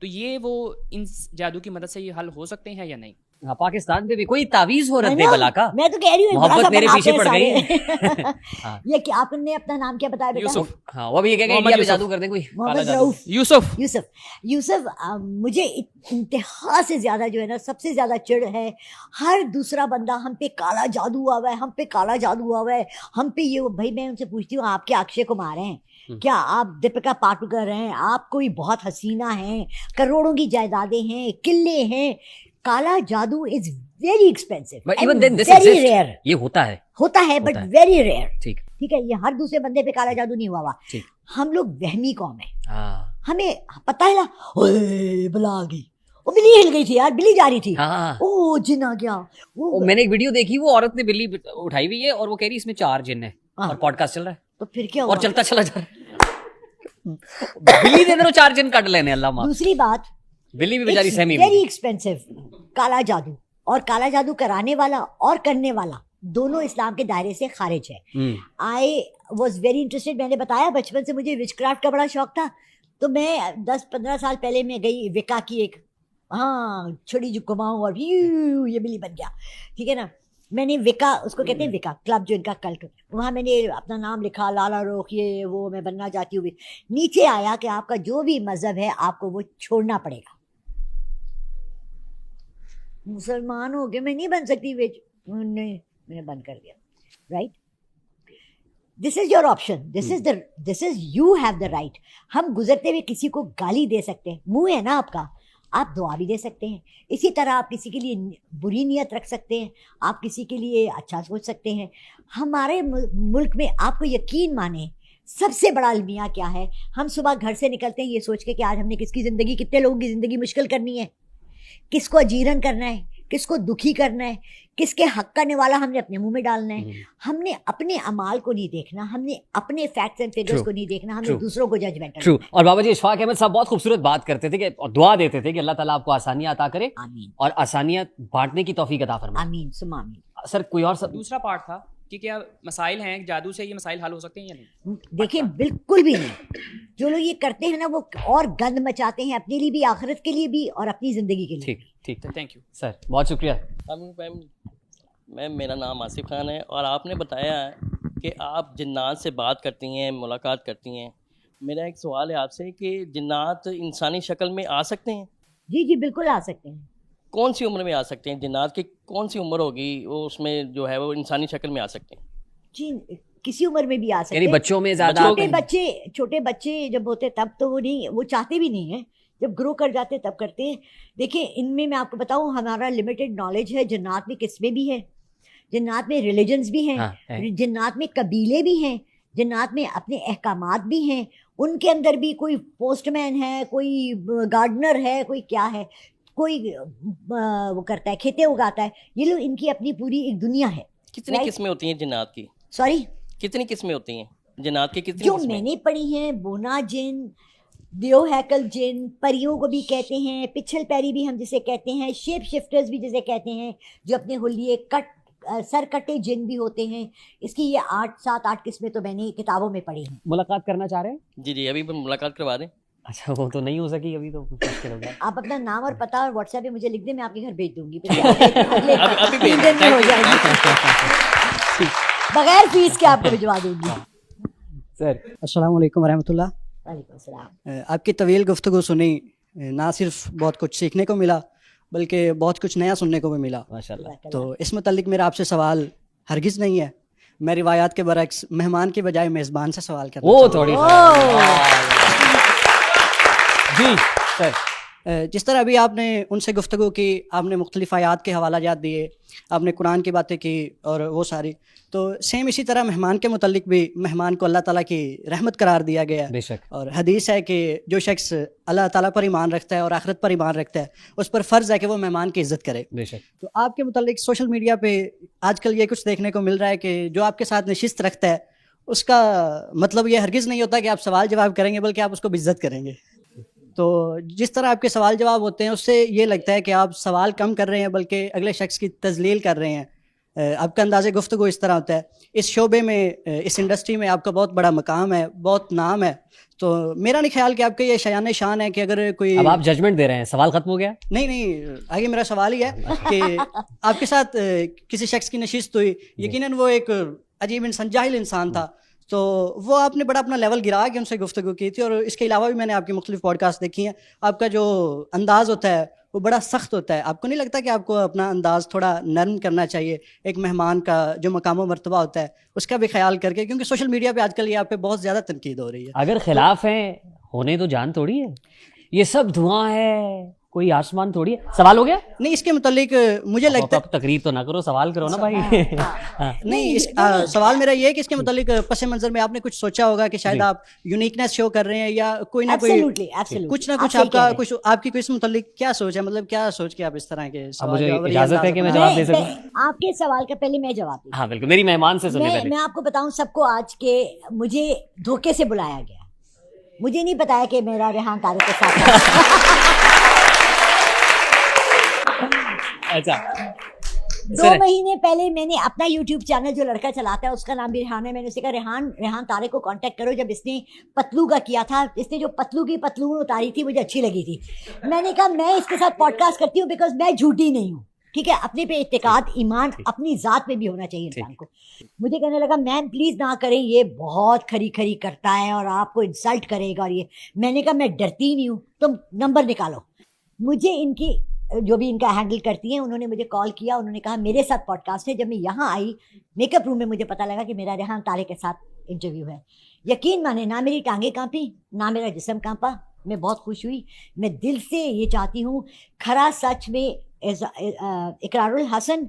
تو یہ وہ ان جادو کی مدد سے یہ حل ہو سکتے ہیں یا نہیں؟ ہاں پاکستان میں بھی کوئی تعویذ ہو رد ہے نا؟ بلا کا میں تو کہہ رہی ہوں محبت بڑا سا میرے بناتے پیچھے ہیں پڑ گئی سارے۔ ہاں یہ کہ آپ نے اپنا نام کیا بتایا بیٹا؟ یوسف۔ ہاں وہ بھی یہ کہہ کہ محمد انڈیا میں یوسف۔ جادو کر دیں کوئی کالا محمد جادو۔ رؤف یوسف یوسف مجھے انتہا سے زیادہ جو ہے نا سب سے زیادہ چڑ ہے، ہر دوسرا بندہ ہم پہ کالا جادو ہوا ہوا ہے، ہم پہ کالا جادو ہوا ہوا ہے، ہم پہ یہ۔ بھائی میں ان سے پوچھتی ہوں آپ کیا اکشے کمار ہیں؟ کیا آپ دیپکا پاٹوکر ہیں؟ آپ کوئی بہت حسینہ ہیں، کروڑوں کی جائیدادیں ہیں، قلعے ہیں؟ کالا جادو is very expensive, very rare. یہ ہوتا ہے بٹ ویری ریئر۔ ٹھیک ٹھیک ہے، یہ ہر دوسرے بندے پہ کالا جادو نہیں ہوا ہوا۔ ٹھیک۔ ہم لوگ وہمی قوم ہیں، ہاں ہمیں پتہ ہے نا، اوے بلا آ گئی، وہ بلی ہل گئی تھی یار، بلی جا رہی تھی، ہاں او جن آ گیا۔ وہ میں نے ایک ویڈیو دیکھی، وہ عورت نے بلی اٹھائی ہوئی ہے اور وہ کہہ رہی اس میں 4 جن ہے ہاں۔ اور پوڈ کاسٹ چل رہا ہے تو پھر کیا اور ہوا؟ چلتا چلا جا رہا ہے۔ بلی دے دو 4 جن کٹ لینے، اللہ معاف۔ دوسری بات، بلی بھی بیچاری سہمی ویری ہوئی۔ ایکسپینسو کالا جادو، اور کالا جادو کرانے والا اور کرنے والا دونوں اسلام کے دائرے سے خارج ہے۔ آئی واز ویری انٹرسٹیڈ، میں نے بتایا بچپن سے مجھے وچ کرافٹ کا بڑا شوق تھا، تو میں 10-15 سال پہلے میں گئی وکا کی ایک چھڑی جو گھماؤں اور یہ بلی بن گیا، ٹھیک ہے نا۔ میں نے وکا، اس کو کہتے ہیں وکا کلب جو ان کا کلٹ، وہاں میں نے اپنا نام لکھا، لالا روخ یہ وہ میں بننا چاہتی ہوں۔ نیچے آیا کہ آپ کا جو بھی مذہب ہے آپ کو وہ چھوڑنا پڑے گا۔ مسلمان ہو کے میں نہیں بن سکتی ویج، نہیں، میں نے بند کر دیا۔ Right, this is your option, this is you have the right. ہم گزرتے ہوئے کسی کو گالی دے سکتے ہیں، منہ ہے نا آپ کا، آپ دعا بھی دے سکتے ہیں۔ اسی طرح آپ کسی کے لیے بری نیت رکھ سکتے ہیں، آپ کسی کے لیے اچھا سوچ سکتے ہیں۔ ہمارے ملک میں آپ کو یقین مانیں سب سے بڑا المیہ کیا ہے؟ ہم صبح گھر سے نکلتے ہیں یہ سوچ کے کہ آج ہم نے کس کی زندگی، کتنے لوگوں کی زندگی مشکل کرنی ہے، کس کو اجیرن کرنا ہے، کس کو دکھی کرنا ہے، کس کے حق کا نوالا ہم نے اپنے منہ میں ڈالنا ہے۔ ہم نے اپنے اعمال کو نہیں دیکھنا، ہم نے اپنے فیکٹس اینڈ فگرز کو نہیں دیکھنا، ہم نے دوسروں کو ججمنٹ کرنا۔ ٹرو۔ اور بابا جی اشفاق احمد صاحب بہت خوبصورت بات کرتے تھے کہ اور دعا دیتے تھے کہ اللہ تعالیٰ آپ کو آسانیاں عطا کرے آمین اور آسانیاں بانٹنے کی توفیق عطا فرمائے۔ آمین ثم آمین۔ سر کوئی اور دوسرا پارٹ تھا کہ کیا مسائل ہیں جادو سے، یہ مسائل حل ہو سکتے ہیں یا نہیں؟ دیکھیں بالکل بھی نہیں، جو لوگ یہ کرتے ہیں نا وہ اور گند مچاتے ہیں، اپنے لیے بھی، آخرت کے لیے بھی، اور اپنی زندگی کے لیے۔ ٹھیک ٹھیک تھینک یو سر، بہت شکریہ۔ میم میرا نام آصف خان ہے، اور آپ نے بتایا ہے کہ آپ جنات سے بات کرتی ہیں، ملاقات کرتی ہیں۔ میرا ایک سوال ہے آپ سے کہ جنات انسانی شکل میں آ سکتے ہیں؟ جی جی بالکل آ سکتے ہیں۔ کون سی عمر میں آ سکتے ہیں جنات کی؟ کون سی عمر ہوگی وہ اس میں جو ہے وہ انسانی شکل میں آ سکتے ہیں؟ جی کسی عمر میں بھی آ سکتے یعنی ہیں۔ بچوں میں زیادہ چھوٹے بچے جب ہوتے تب تو وہ چاہتے بھی نہیں ہیں، جب گرو کر جاتے تب کرتے ہیں۔ دیکھیں ان میں آپ کو بتاؤں، ہمارا لمیٹڈ نالج ہے، جنات میں قسمیں بھی ہیں، جنات میں ریلیجنز بھی ہیں، جنات میں قبیلے بھی ہیں، جنات میں اپنے احکامات بھی ہیں، ان کے اندر بھی کوئی پوسٹ مین ہے، کوئی گارڈنر ہے، کوئی کیا ہے، کوئی وہ کرتا ہے، کھیتے اگاتا ہے۔ یہ لوگ، ان کی اپنی پوری ایک دنیا ہے۔ کتنی قسمیں ہوتی ہیں جنات کی؟ سوری، کتنی قسمیں ہوتی ہیں جنات کی؟ کتنی جو قسمیں؟ میں نے پڑھی ہیں، بونا جن، دیو ہیکل جن، پریوں کو بھی کہتے ہیں، پچھل پیری بھی ہم جسے کہتے ہیں، شیپ شفٹرز بھی جسے کہتے ہیں، جو اپنے حلیے سر کٹے جن بھی ہوتے ہیں۔ اس کی یہ 8 قسمیں تو میں نے کتابوں میں پڑھی ہیں۔ ملاقات کرنا چاہ رہے ہیں؟ جی ابھی ملاقات کروا دیں۔ اچھا وہ تو نہیں ہو سکی ابھی، تو مشکل ہوگا۔ آپ اپنا نام اور پتہ اور واٹس ایپ پہ مجھے لکھ دیں، میں آپ کے گھر بھیج دوں گی، ابھی بھیج دیں، ہو جائے گی، بغیر فیس کے آپ کو بھجوا دوں گی۔ سر السلام علیکم ورحمۃ اللہ۔ وعلیکم السلام۔ آپ کی طویل گفتگو سنی، نہ صرف بہت کچھ سیکھنے کو ملا بلکہ بہت کچھ نیا سننے کو بھی ملا ماشاء اللہ۔ تو اس متعلق میرا آپ سے سوال ہرگز نہیں ہے، میں روایات کے برعکس مہمان کے بجائے میزبان سے سوال کرتا ہوں۔ تھوڑی جی سر، جس طرح ابھی آپ نے ان سے گفتگو کی، آپ نے مختلف آیات کے حوالہ جات دیے، آپ نے قرآن کی باتیں کی اور وہ ساری، تو سیم اسی طرح مہمان کے متعلق بھی مہمان کو اللہ تعالیٰ کی رحمت قرار دیا گیا ہے۔ بے شک۔ اور حدیث ہے کہ جو شخص اللہ تعالیٰ پر ایمان رکھتا ہے اور آخرت پر ایمان رکھتا ہے، اس پر فرض ہے کہ وہ مہمان کی عزت کرے۔ بے شک۔ تو آپ کے متعلق سوشل میڈیا پہ آج کل یہ کچھ دیکھنے کو مل رہا ہے کہ جو آپ کے ساتھ نشست رکھتا ہے اس کا مطلب یہ ہرگز نہیں ہوتا کہ آپ سوال جواب کریں گے، بلکہ آپ اس کو عزت کریں گے۔ تو جس طرح آپ کے سوال جواب ہوتے ہیں اس سے یہ لگتا ہے کہ آپ سوال کم کر رہے ہیں بلکہ اگلے شخص کی تذلیل کر رہے ہیں۔ آپ کا انداز گفتگو اس طرح ہوتا ہے. اس شعبے میں اس انڈسٹری میں آپ کا بہت بڑا مقام ہے, بہت نام ہے, تو میرا نہیں خیال کہ آپ کا یہ شایان شان ہے کہ اگر کوئی. اب آپ ججمنٹ دے رہے ہیں, سوال ختم ہو گیا؟ نہیں, آگے میرا سوال ہی ہے کہ آپ کے ساتھ کسی شخص کی نشست ہوئی, یقیناً وہ ایک عجیب انسان, جاہل انسان تھا, تو وہ آپ نے بڑا اپنا لیول گرا کے ان سے گفتگو کی تھی. اور اس کے علاوہ بھی میں نے آپ کی مختلف پوڈ کاسٹ دیکھی ہیں, آپ کا جو انداز ہوتا ہے وہ بڑا سخت ہوتا ہے. آپ کو نہیں لگتا کہ آپ کو اپنا انداز تھوڑا نرم کرنا چاہیے, ایک مہمان کا جو مقام و مرتبہ ہوتا ہے اس کا بھی خیال کر کے, کیونکہ سوشل میڈیا پہ آج کل یہ آپ پہ بہت زیادہ تنقید ہو رہی ہے. اگر خلاف ہیں ہونے تو جان تھوڑی ہے, یہ سب دھواں ہے, کوئی آسمان تھوڑی ہے. سوال ہو گیا؟ نہیں, اس کے متعلق مجھے لگتا ہے, تقریر تو نہ کرو, سوال کرو نا بھائی. نہیں, سوال میرا یہ ہے کہ اس کے متعلق پس منظر میں آپ نے کچھ سوچا ہوگا کہ شاید آپ یونیکنیس شو کر رہے ہیں یا کوئی نہ کوئی کچھ نہ کچھ آپ کا کچھ آپ کی کوئی اس متعلق کیا سوچ ہے, مطلب کیا سوچ کے آپ اس طرح کے سوال. مجھے اجازت ہے کہ میں جواب دے سکوں؟ آپ کے سوال کا پہلے میں جواب دوں. ہاں بالکل, میری مہمان سے سنیں پہلے. میں آپ کو بتاؤں, سب کو آج کے مجھے دھوکے سے بلایا گیا, مجھے نہیں بتایا کہ میرا ریحان طارق کے ساتھ. اچھا, 2 مہینے پہلے میں نے اپنا یوٹیوب چینل جو لڑکا چلاتا ہے اس کا نام بھی ریحان ہے, میں نے اسے کہا ریحان طارق کو کانٹیکٹ کرو. جب اس نے پتلو کا کیا تھا, اس نے جو پتلو کی پتلون اتاری تھی مجھے اچھی لگی تھی, میں نے کہا میں اس کے ساتھ پوڈ کاسٹ کرتی ہوں بیکاز میں جھوٹی نہیں ہوں. ٹھیک ہے, اپنے پہ اعتقاد, ایمان اپنی ذات پہ بھی ہونا چاہیے انسان کو. مجھے کہنے لگا میم پلیز نہ کریں, یہ بہت کھری کرتا ہے اور آپ کو انسلٹ کرے گا. اور یہ میں نے کہا میں ڈرتی نہیں ہوں, تم نمبر نکالو. مجھے ان کی جو بھی ان کا ہینڈل کرتی ہیں انہوں نے مجھے کال کیا, انہوں نے کہا میرے ساتھ پوڈ کاسٹ ہے. جب میں یہاں آئی میک اپ روم میں مجھے پتا لگا کہ میرا ریحان طارق کے ساتھ انٹرویو ہے. یقین مانے نہ میری ٹانگیں کانپی نہ میرا جسم کانپا, میں بہت خوش ہوئی. میں دل سے یہ چاہتی ہوں, کھرا سچ میں اقرار الحسن,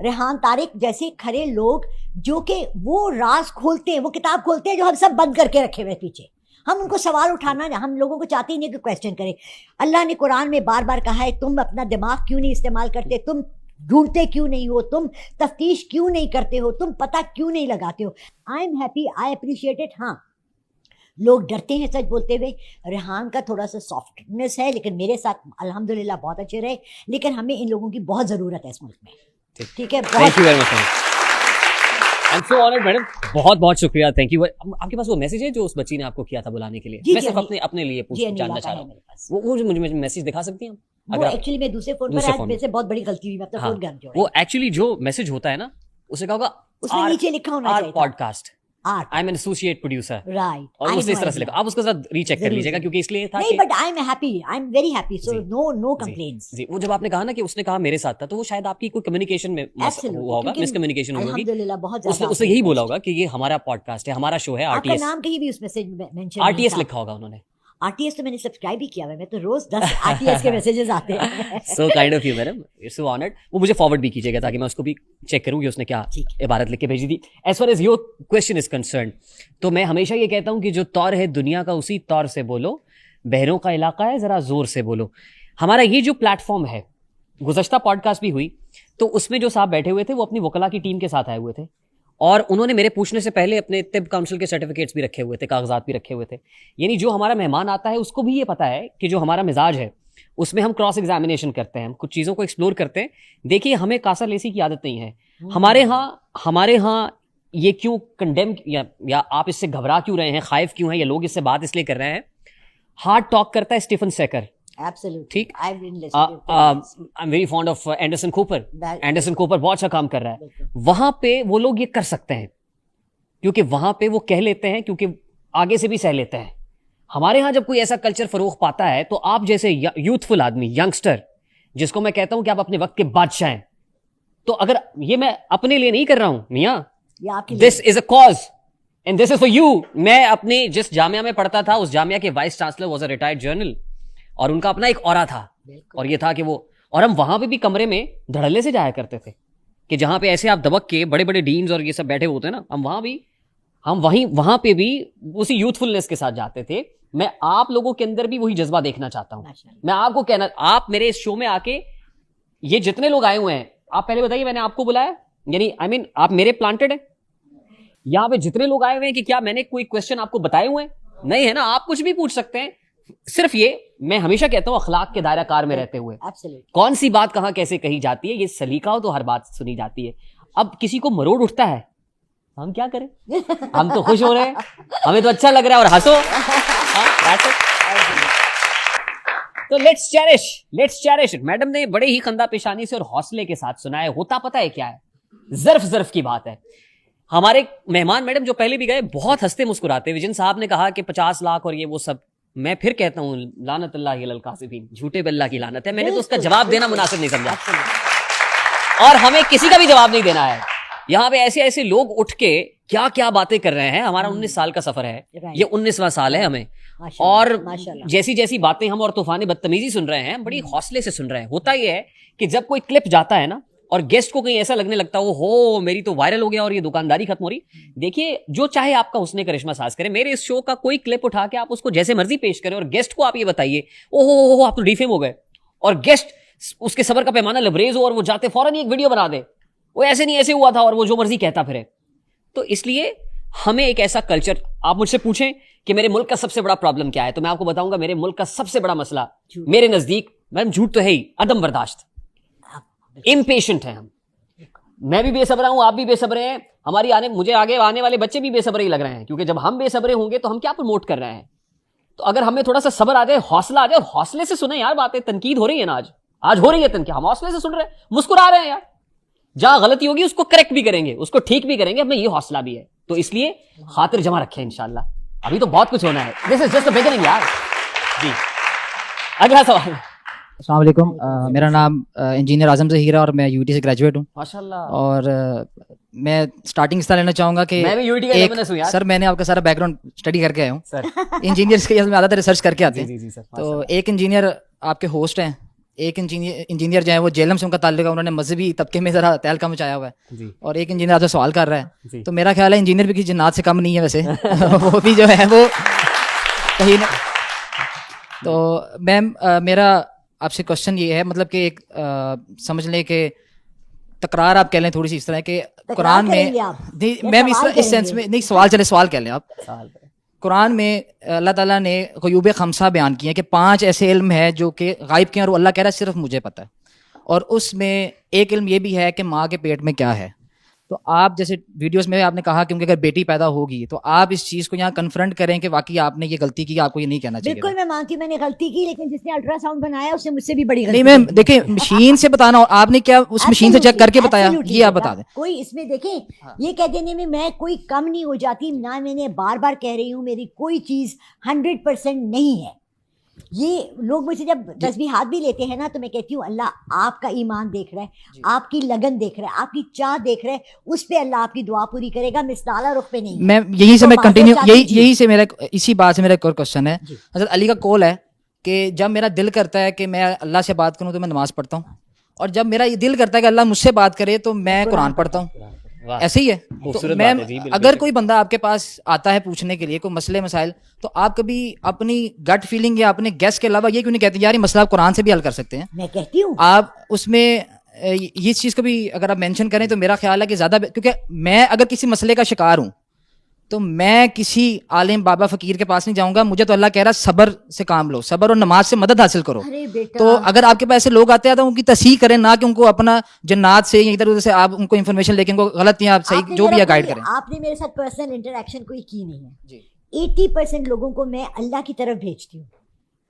ریحان طارق جیسے کھرے لوگ جو کہ وہ راز کھولتے ہیں, وہ کتاب کھولتے ہیں جو ہم سب بند کر کے رکھے ہوئے پیچھے. ہم ان کو سوال اٹھانا, ہم لوگوں کو چاہتے ہی نہیں کہ کویسچن کریں. اللہ نے قرآن میں بار بار کہا ہے تم اپنا دماغ کیوں نہیں استعمال کرتے, تم ڈھونڈتے کیوں نہیں ہو, تم تفتیش کیوں نہیں کرتے ہو, تم پتہ کیوں نہیں لگاتے ہو. I am happy, I appreciate it. ہاں لوگ ڈرتے ہیں سچ بولتے ہوئے. ریحان کا تھوڑا سا سافٹنس ہے, لیکن میرے ساتھ الحمدللہ بہت اچھے رہے. لیکن ہمیں ان لوگوں کی بہت ضرورت ہے اس ملک میں. ٹھیک ہے, thank you very much. I'm so honored madam, بہت بہت شکریہ, تھینک یو. آپ کے پاس وہ میسج ہے جو اس بچی نے آپ کو کیا تھا بلانے کے لیے؟ میں صرف اپنے لیے جاننا چاہ رہا ہوں, وہ مجھے میسج دکھا سکتی ہیں؟ وہ ایکچولی میں دوسرے فون پر آج سے بہت بڑی غلطی ہوئی, میں اپنا فون گھر جو وہ ایکچولی جو میسج ہوتا ہے نا اسے کہا ہوگا اس میں نیچے لکھا ہونا چاہیے podcast, I am an associate producer, right, اور اس طرح سے لکھا. آپ اس کے ساتھ ری چیک کر لیجیے گا کیونکہ اس لیے تھا نہیں, but I am happy, I am very happy, so no complaints. جی, وہ جب آپ نے کہا نا کہ اس نے کہا میرے ساتھ تھا, تو وہ شاید آپ کی کوئی کمیونیکیشن میں ہوا ہوگا, مس کمیونیکیشن ہوگی. الحمدللہ بہت زیادہ اس نے یہی بولا ہوگا کہ یہ ہمارا پوڈ کاسٹ ہے, ہمارا شو ہے, آپ کا نام کہیں بھی اس میسج میں مینشن آر ٹی ایس لکھا ہوگا انہوں نے. آر ٹی ایس تو میں نے سبسکرائب بھی کیا ہوا ہے, میں تو روز 10 آر ٹی ایس کے میسیجز آتے ہیں. So kind of you madam, it's so honoured. وہ مجھے فارورڈ بھی کیجیے گا تاکہ میں اس کو بھی چیک کروں کہ اس نے کیا عبارت لکھ کے بھیجی تھی. As far as your question is concerned, تو میں ہمیشہ یہ کہتا ہوں کہ جو طور ہے دنیا کا اسی طور سے بولو, بحروں کا علاقہ ہے ذرا زور سے بولو. ہمارا یہ جو پلیٹ فارم ہے, گزشتہ پوڈ کاسٹ بھی ہوئی تو اس میں جو صاحب بیٹھے ہوئے تھے وہ اپنی وکلا کی ٹیم کے ساتھ آئے ہوئے تھے, اور انہوں نے میرے پوچھنے سے پہلے اپنے طب کاؤنسل کے سرٹیفکیٹس بھی رکھے ہوئے تھے, کاغذات بھی رکھے ہوئے تھے. یعنی جو ہمارا مہمان آتا ہے اس کو بھی یہ پتا ہے کہ جو ہمارا مزاج ہے اس میں ہم کراس ایگزامینیشن کرتے ہیں, ہم کچھ چیزوں کو ایکسپلور کرتے ہیں. دیکھیے ہمیں کاسر لیسی کی عادت نہیں ہے. ہمارے ہاں یہ کیوں کنڈیم یا آپ اس سے گھبرا کیوں رہے ہیں, خائف کیوں ہیں, یا لوگ اس سے بات اس لیے کر رہے ہیں. ہارڈ ٹاک کرتا ہے اسٹیفن سیکر, ٹھیک. I am very fond of Anderson Cooper. Anderson Cooper بہت اچھا کام کر رہا ہے. وہاں پہ وہ لوگ یہ کر سکتے ہیں کیونکہ وہاں پہ وہ کہہ لیتے ہیں, کیونکہ آگے سے بھی سہ لیتے ہیں. ہمارے ہاں جب کوئی ایسا کلچر فروغ پاتا ہے تو آپ جیسے یوتھفل آدمی, ینگسٹر, جس کو میں کہتا ہوں کہ آپ اپنے وقت کے بادشاہ ہیں, تو اگر یہ میں اپنے لیے نہیں کر رہا ہوں میاں, this is a cause and this is for you. میں اپنی جس جامعہ میں پڑھتا تھا اس جامعہ کے vice chancellor was a retired general, اور ان کا اپنا ایک اورا تھا, اور یہ تھا کہ وہ, اور ہم وہاں پہ بھی کمرے میں دھڑلے سے جایا کرتے تھے کہ جہاں پہ ایسے آپ دبک کے بڑے بڑے ڈینز اور یہ سب بیٹھے ہوتے ہیں نا, ہم وہاں پہ بھی اسی یوتھفلنس کے ساتھ جاتے تھے. میں آپ لوگوں کے اندر بھی وہی جذبہ دیکھنا چاہتا ہوں. میں آپ کو کہنا, آپ میرے اس شو میں آ کے, یہ جتنے لوگ آئے ہوئے ہیں, آپ پہلے بتائیے میں نے آپ کو بلایا, یعنی آپ میرے پلانٹڈ ہیں. یہاں پہ جتنے لوگ آئے ہوئے ہیں کہ کیا میں نے کوئی کویسچن آپ کو بتائے ہوئے ہیں؟ نہیں ہے نا. آپ کچھ بھی پوچھ سکتے ہیں. صرف یہ میں ہمیشہ کہتا ہوں, اخلاق کے دائرہ کار میں رہتے ہوئے کون سی بات کہاں کیسے کہی جاتی ہے, یہ سلیقہ ہو تو ہر بات سنی جاتی ہے. اب کسی کو مروڑ اٹھتا ہے, ہم کیا کریں, ہم تو خوش ہو رہے ہیں, ہمیں تو اچھا لگ رہا ہے, اور ہنسو. تو لیٹس چیرش. میڈم نے بڑے ہی خندہ پیشانی سے اور حوصلے کے ساتھ سنا ہے. ہوتا پتہ ہے کیا ہے, ظرف کی بات ہے. ہمارے مہمان میڈم جو پہلے بھی گئے بہت ہنستے مسکراتے ہوئے, جن صاحب نے کہا کہ 50 لاکھ اور یہ وہ سب, میں پھر کہتا ہوں لعنت اللہ علی الکاذبین, جھوٹے پہ اللہ کی لعنت ہے. میں نے تو اس کا جواب دینا مناسب نہیں سمجھا, اور ہمیں کسی کا بھی جواب نہیں دینا ہے. یہاں پہ ایسے لوگ اٹھ کے کیا کیا باتیں کر رہے ہیں. ہمارا 19 سال کا سفر ہے, یہ 19واں سال ہے ہمیں, اور جیسی باتیں ہم اور طوفان بدتمیزی سن رہے ہیں, بڑی حوصلے سے سن رہے ہیں. ہوتا یہ ہے کہ جب کوئی کلپ جاتا ہے نا, اور گیسٹ کو کہیں ایسا لگنے لگتا ہو میری تو وائرل ہو گیا اور یہ دکانداری ختم ہو رہی, دیکھیے جو چاہے آپ کا حسن کرشمہ ساز کرے, میرے اس شو کا کوئی کلپ اٹھا کے آپ اس کو جیسے مرضی پیش کریں, اور گیسٹ کو آپ یہ بتائیے اوہ آپ تو ڈیفیم ہو گئے, اور گیسٹ اس کے صبر کا پیمانہ لبریز ہو اور وہ جاتے فوراً ایک ویڈیو بنا دے, وہ ایسے نہیں ایسے ہوا تھا, اور وہ جو مرضی کہتا پھرے. تو اس لیے ہمیں ایک ایسا کلچر, آپ مجھ سے پوچھیں کہ میرے ملک کا سب سے بڑا پرابلم کیا ہے, تو میں آپ کو بتاؤں گا میرے ملک کا سب سے بڑا مسئلہ میرے نزدیک, میم جھوٹ تو ہے ہی, عدم برداشت. امپیشنٹ ہیں ہم, میں بھی بے صبر ہوں, آپ بھی بے صبر ہیں, مجھے آگے آنے والے بچے بھی بے صبر ہی لگ رہے ہیں, کیونکہ جب ہم بے صبرے ہوں گے تو ہم کیا پروموٹ کر رہے ہیں. تو اگر ہمیں تھوڑا سا صبر آ جائے, حوصلہ آ جائے, اور حوصلے سے سنیں یار باتیں, تنقید ہو رہی ہے نا, آج ہو رہی ہے تنقید, ہم حوصلے سے سن رہے ہیں, مسکرا رہے ہیں یار, جہاں غلطی ہوگی اس کو کریکٹ بھی کریں گے, اس کو ٹھیک بھی کریں گے, ہمیں یہ حوصلہ بھی ہے. تو اس لیے خاطر جمع رکھیں انشاءاللہ, ابھی تو بہت کچھ ہونا ہے. دس از جسٹ اے بگننگ یار. جی اگلا سوال. السلام علیکم, میرا نام انجینئر اعظم ظہیر ہے اور میں یو ٹی سے گریجویٹ ہوں. ماشاءاللہ. اور میں اسٹارٹنگ اس طرح لینا چاہوں گا کہ سر میں نے آپ کا سارا بیک گراؤنڈ اسٹڈی کر کے آیا ہوں. انجینئرس کے میں زیادہ ریسرچ کر کے آتے ہیں. تو ایک انجینئر آپ کے ہوسٹ ہیں, ایک انجینئر جو ہے وہ جیلم سے ان کا تعلق ہے, انہوں نے مذہبی طبقے میں ذرا تہلکہ مچایا ہوا ہے, اور ایک انجینئر آپ سے سوال کر رہا ہے. تو میرا خیال ہے انجینئر بھی کسی جنات سے کم نہیں ہے ویسے, وہ بھی جو ہے وہ کہیں نہ. تو میم میرا آپ سے کوشچن یہ ہے, مطلب کہ ایک سمجھ لیں کہ تکرار آپ کہہ لیں تھوڑی سی اس طرح کہ قرآن میں, میم اس سینس میں نہیں, سوال کہہ لیں آپ. قرآن میں اللہ تعالیٰ نے غیوب خمسہ بیان کیے ہیں کہ 5 ایسے علم ہے جو کہ غائب کے ہیں, اور اللہ کہہ رہا ہے صرف مجھے پتہ ہے. اور اس میں ایک علم یہ بھی ہے کہ ماں کے پیٹ میں کیا ہے. تو آپ جیسے ویڈیوز میں آپ نے کہا کہ اگر بیٹی پیدا ہوگی تو آپ اس چیز کو یہاں کنفرنٹ کریں کہ واقعی آپ نے یہ غلطی کی, آپ کو یہ نہیں کہنا چاہیے. بالکل میں مانتی ہوں میں نے غلطی کی, لیکن جس نے الٹرا ساؤنڈ بنایا اس نے مجھ سے بھی بڑی نہیں غلطی. میم دیکھیں, مشین سے بتانا, اور آپ نے کیا اس مشین سے چیک کر کے بتایا, یہ آپ بتا دیں. کوئی اس میں دیکھیں یہ کہہ دینے میں کوئی کم نہیں ہو جاتی, نہ میں نے بار کہہ رہی ہوں میری کوئی چیز 100% نہیں ہے. یہ لوگ مجھ سے جب تسبیحات بھی لیتے ہیں نا, تو میں کہتی ہوں اللہ آپ کا ایمان دیکھ رہا ہے, آپ کی لگن دیکھ رہا ہے, آپ کی چاہ دیکھ رہا ہے, اس پہ اللہ آپ کی دعا پوری کرے گا, مثالہ رخ پہ نہیں. میں یہی سے میں کنٹینیو, یہی سے میرا اسی بات سے میرا ایک اور کوشچن ہے. حضرت علی کا قول ہے کہ جب میرا دل کرتا ہے کہ میں اللہ سے بات کروں تو میں نماز پڑھتا ہوں, اور جب میرا یہ دل کرتا ہے کہ اللہ مجھ سے بات کرے تو میں قرآن پڑھتا ہوں. ایسے ہی ہے. تو میم اگر کوئی بندہ آپ کے پاس آتا ہے پوچھنے کے لیے کوئی مسئلے مسائل, تو آپ کبھی اپنی گٹ فیلنگ یا اپنے گیس کے علاوہ یہ کیوں نہیں کہتے یار یہ مسئلہ آپ قرآن سے بھی حل کر سکتے ہیں؟ میں کہتی ہوں آپ اس میں یہ چیز کو بھی اگر آپ مینشن کریں تو میرا خیال ہے کہ زیادہ, کیونکہ میں اگر کسی مسئلے کا شکار ہوں تو میں کسی عالم بابا فقیر کے پاس نہیں جاؤں گا, مجھے تو اللہ کہہ رہا ہے صبر سے کام لو, صبر اور نماز سے مدد حاصل کرو. تو اگر آپ کے پاس ایسے لوگ آتے ہیں تو ان کی تصحیح کریں, نہ کہ ان کو اپنا جنات سے یا ادھر ادھر سے آپ ان کو انفارمیشن لے کے ان کو غلط یا صحیح جو بھی ہے گائیڈ کریں. آپ نے میرے ساتھ پرسنل انٹریکشن کوئی کی نہیں ہے. 80% لوگوں کو میں اللہ کی طرف بھیجتی ہوں,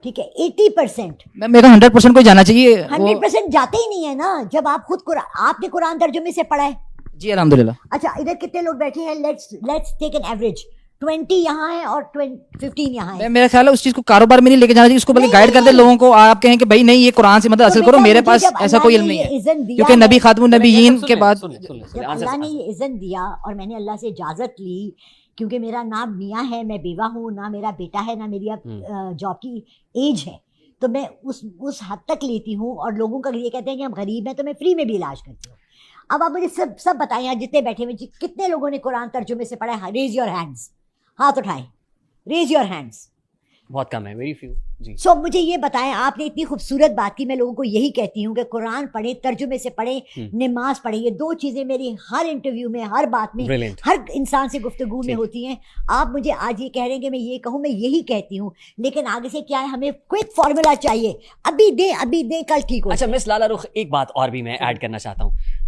ٹھیک ہے, 80%. میرا 100% کو جانا چاہیے, 100% جاتے ہی نہیں ہے نا. جب آپ خود آپ نے قرآن ترجمے سے پڑھا ہے. جی الحمدللہ. اچھا ادھر کتنے لوگ بیٹھے ہیں, لیٹس ٹیک این ایوریج, 20 یہاں ہیں اور 15 یہاں ہیں. میرا خیال ہے اس چیز کو کاروبار میں نہیں لے کے جانا چاہیے, اس کو بلکہ گائیڈ کر دے لوگوں کو. آپ کہیں کہ بھائی نہیں یہ قرآن سے مدد حاصل کرو, میرے پاس ایسا کوئی علم نہیں ہے, کیونکہ نبی خاتم النبیین کے بعد جب اللہ نے یہ اذن دیا اور میں نے اللہ سے اجازت لی, کیونکہ میرا نام میاں ہے, میں بیوہ ہوں, نہ میرا بیٹا ہے, نہ میری جاب کی ایج ہے, تو میں اس حد تک لیتی ہوں. اور لوگوں کا یہ کہتے ہیں کہ ہم غریب ہیں تو میں فری میں بھی علاج کرتی ہوں. اب آپ مجھے سب بتائیں یہاں جتنے بیٹھے ہوئے کتنے لوگوں نے قرآن ترجمے سے پڑھا ہے؟ ریز یور ہینڈس, ہاتھ اٹھائیں, ریز یور ہینڈس. بہت کم ہے, ویری فیو. جی سو مجھے یہ بتائیں, آپ نے اتنی خوبصورت بات کی, میں لوگوں کو یہی کہتی ہوں کہ قرآن پڑھیں, ترجمے سے پڑھیں, نماز پڑھیں. یہ 2 چیزیں میری ہر انٹرویو میں, ہر بات میں, ہر انسان سے گفتگو میں ہوتی ہیں. آپ مجھے آج یہ کہہ رہے ہیں کہ میں یہ کہوں, میں یہی کہتی ہوں, لیکن آگے سے کیا ہے, ہمیں کوئک فارمولا چاہیے, ابھی دیں کل ٹھیک ہو. اچھا مس لالا رخ, ایک بات اور بھی میں ایڈ کرنا چاہتا ہوں.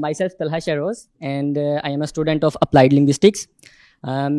Myself Talha Shahroz and I am a student of applied linguistics.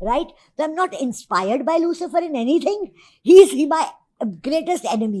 Right? So I'm not inspired by Lucifer in anything. He is my greatest enemy.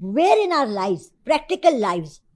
Where in our lives, practical lives,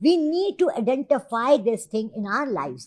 We need to identify this thing in our lives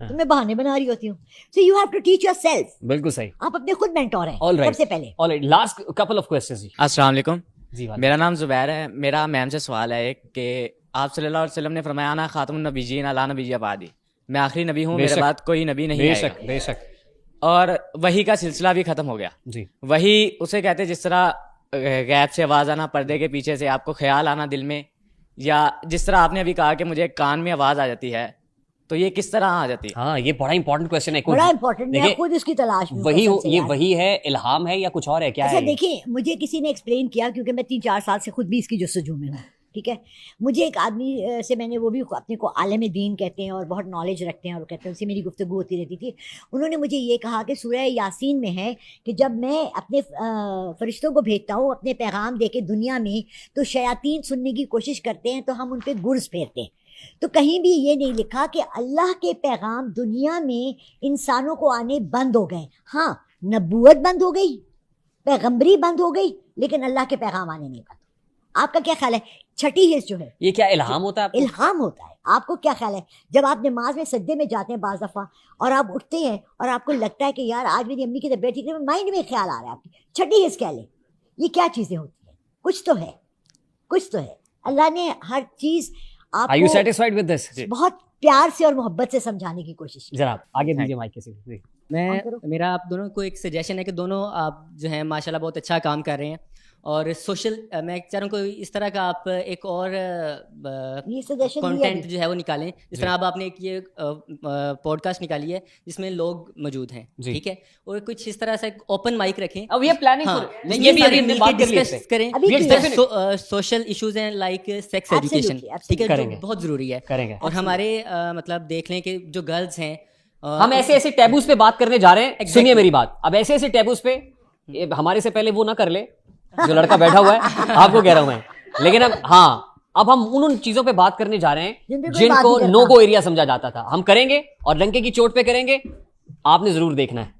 تو میں بہانے بنا رہی ہوتی ہوں. So you have to teach yourself. بالکل صحیح. آپ اپنے خود مینٹور ہیں سب سے پہلے. Alright, last couple of questions. السلام علیکم. جی میرا نام زبیر ہے. میرا میم سے سوال ہے کہ آپ صلی اللہ علیہ وسلم نے فرمایا نا خاتم النبیین لا نبی بعدی, میں آخری نبی ہوں, میرے بعد کوئی نبی نہیں آئے گا. بے شک. اور وحی کا سلسلہ بھی ختم ہو گیا. جی. وحی اسے کہتے جس طرح غیب سے آواز آنا, پردے کے پیچھے سے آپ کو خیال آنا دل میں, یا جس طرح آپ نے ابھی کہا کہ مجھے کان میں آواز آ جاتی ہے, تو یہ کس طرح آ جاتی ہے؟ ہاں یہ بڑا امپورٹنٹ کویسچن ہے. بڑا امپورٹنٹ, میں خود اس کی تلاش میں. یہ وہی ہے, الہام ہے یا کچھ اور ہے, کیا ہے؟ اچھا دیکھیں, مجھے کسی نے ایکسپلین کیا, کیونکہ میں 3-4 سال سے خود بھی اس کی جستجو میں ہوں, ٹھیک ہے. مجھے ایک آدمی سے, میں نے, وہ بھی اپنے کو عالم دین کہتے ہیں اور بہت نالج رکھتے ہیں, اور کہتے ہیں, ان سے میری گفتگو ہوتی رہتی تھی. انہوں نے مجھے یہ کہا کہ سورہ یاسین میں ہے کہ جب میں اپنے فرشتوں کو بھیجتا ہوں اپنے پیغام دے کے دنیا میں, تو شیاطین سننے کی کوشش کرتے ہیں تو ہم ان پہ گرز پھیرتے ہیں. تو کہیں بھی یہ نہیں لکھا کہ اللہ کے پیغام دنیا میں انسانوں کو آنے بند ہو گئے. ہاں نبوت بند ہو گئی, پیغمبری بند ہو گئی, لیکن اللہ کے پیغام آنے نہیں بند. آپ کا کیا خیال ہے؟ چھٹی حص جو ہے, یہ کیا الہام ہوتا ہے؟ الہام ہوتا ہے. آپ کو کیا خیال ہے جب آپ نماز میں سجدے میں جاتے ہیں بعض دفعہ, اور آپ اٹھتے ہیں اور آپ کو لگتا ہے کہ یار آج میری امی کی طبیعت ٹھیک نہیں, مائنڈ میں خیال آ رہا ہے آپ کی, چھٹی حص کہہ لیں. یہ کیا چیزیں ہوتی ہیں؟ کچھ تو ہے, کچھ تو ہے. اللہ نے ہر چیز آپ Are you satisfied with this? بہت پیار سے اور محبت سے سمجھانا کی کوشش کی. ذرا آگے دیجیے مائک کسی. میرا آپ دونوں کو ایک سجیشن ہے کہ دونوں آپ جو ہیں ماشاءاللہ بہت اچھا کام کر رہے ہیں, اور سوشل, میں چاہ رہا ہوں کوئی اس طرح کا آپ ایک اور کانٹینٹ جو ہے وہ نکالیں, جس طرح اب آپ نے ایک یہ پوڈ کاسٹ نکالی ہے جس میں لوگ موجود ہیں, ٹھیک ہے, اور کچھ اس طرح سے اوپن مائک رکھیں. اب یہ پلاننگ ڈسکس کریں, سوشل ایشوز ہیں لائک سیکس ایجوکیشن, ٹھیک ہے, جو بہت ضروری ہے. اور ہمارے مطلب دیکھ لیں کہ جو گرلز ہیں, ہم ایسے ایسے ٹیبوز پہ بات کرنے جا رہے ہیں. سنیے میری بات, اب ایسے ایسے ٹیبوز پہ ہمارے سے پہلے وہ نہ کر لے جو لڑکا بیٹھا ہوا ہے, آپ کو کہہ رہا ہوں میں. لیکن اب ہاں, اب ہم ان چیزوں پہ بات کرنے جا رہے ہیں جن کو نو گو ایریا سمجھا جاتا تھا. ہم کریں گے اور ڈنکے کی چوٹ پہ کریں گے, آپ نے ضرور دیکھنا ہے,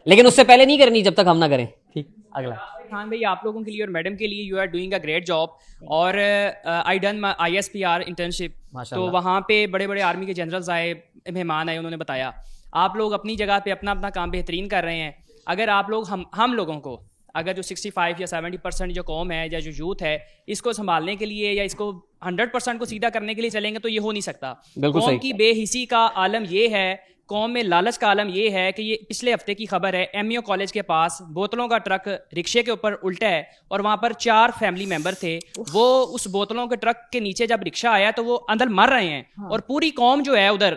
لیکن اس سے پہلے نہیں کرنی جب تک ہم نہ کریں. ٹھیک, اگلا. خان بھائی, آپ لوگوں کے لیے اور میڈم کے لیے you are doing a great job. اور آئی ڈن ISPR انٹرنشپ, تو وہاں پہ بڑے بڑے آرمی کے جنرلز آئے, مہمان آئے, انہوں نے بتایا آپ لوگ اپنی جگہ پہ اپنا اپنا کام بہترین کر رہے ہیں. اگر آپ لوگ ہم لوگوں کو, اگر جو 65 یا 70% جو قوم ہے یا جو یوتھ ہے, اس کو سنبھالنے کے لیے یا اس کو 100% کو سیدھا کرنے کے لیے چلیں گے تو یہ ہو نہیں سکتا. قوم کی بے حسی کا عالم یہ ہے, قوم میں لالچ کا عالم یہ ہے کہ یہ پچھلے ہفتے کی خبر ہے, MEO کالج کے پاس بوتلوں کا ٹرک رکشے کے اوپر الٹا ہے, اور وہاں پر 4 فیملی ممبر تھے. وہ اس بوتلوں کے ٹرک کے نیچے جب رکشہ آیا تو وہ اندر مر رہے ہیں, اور پوری قوم جو ہے ادھر,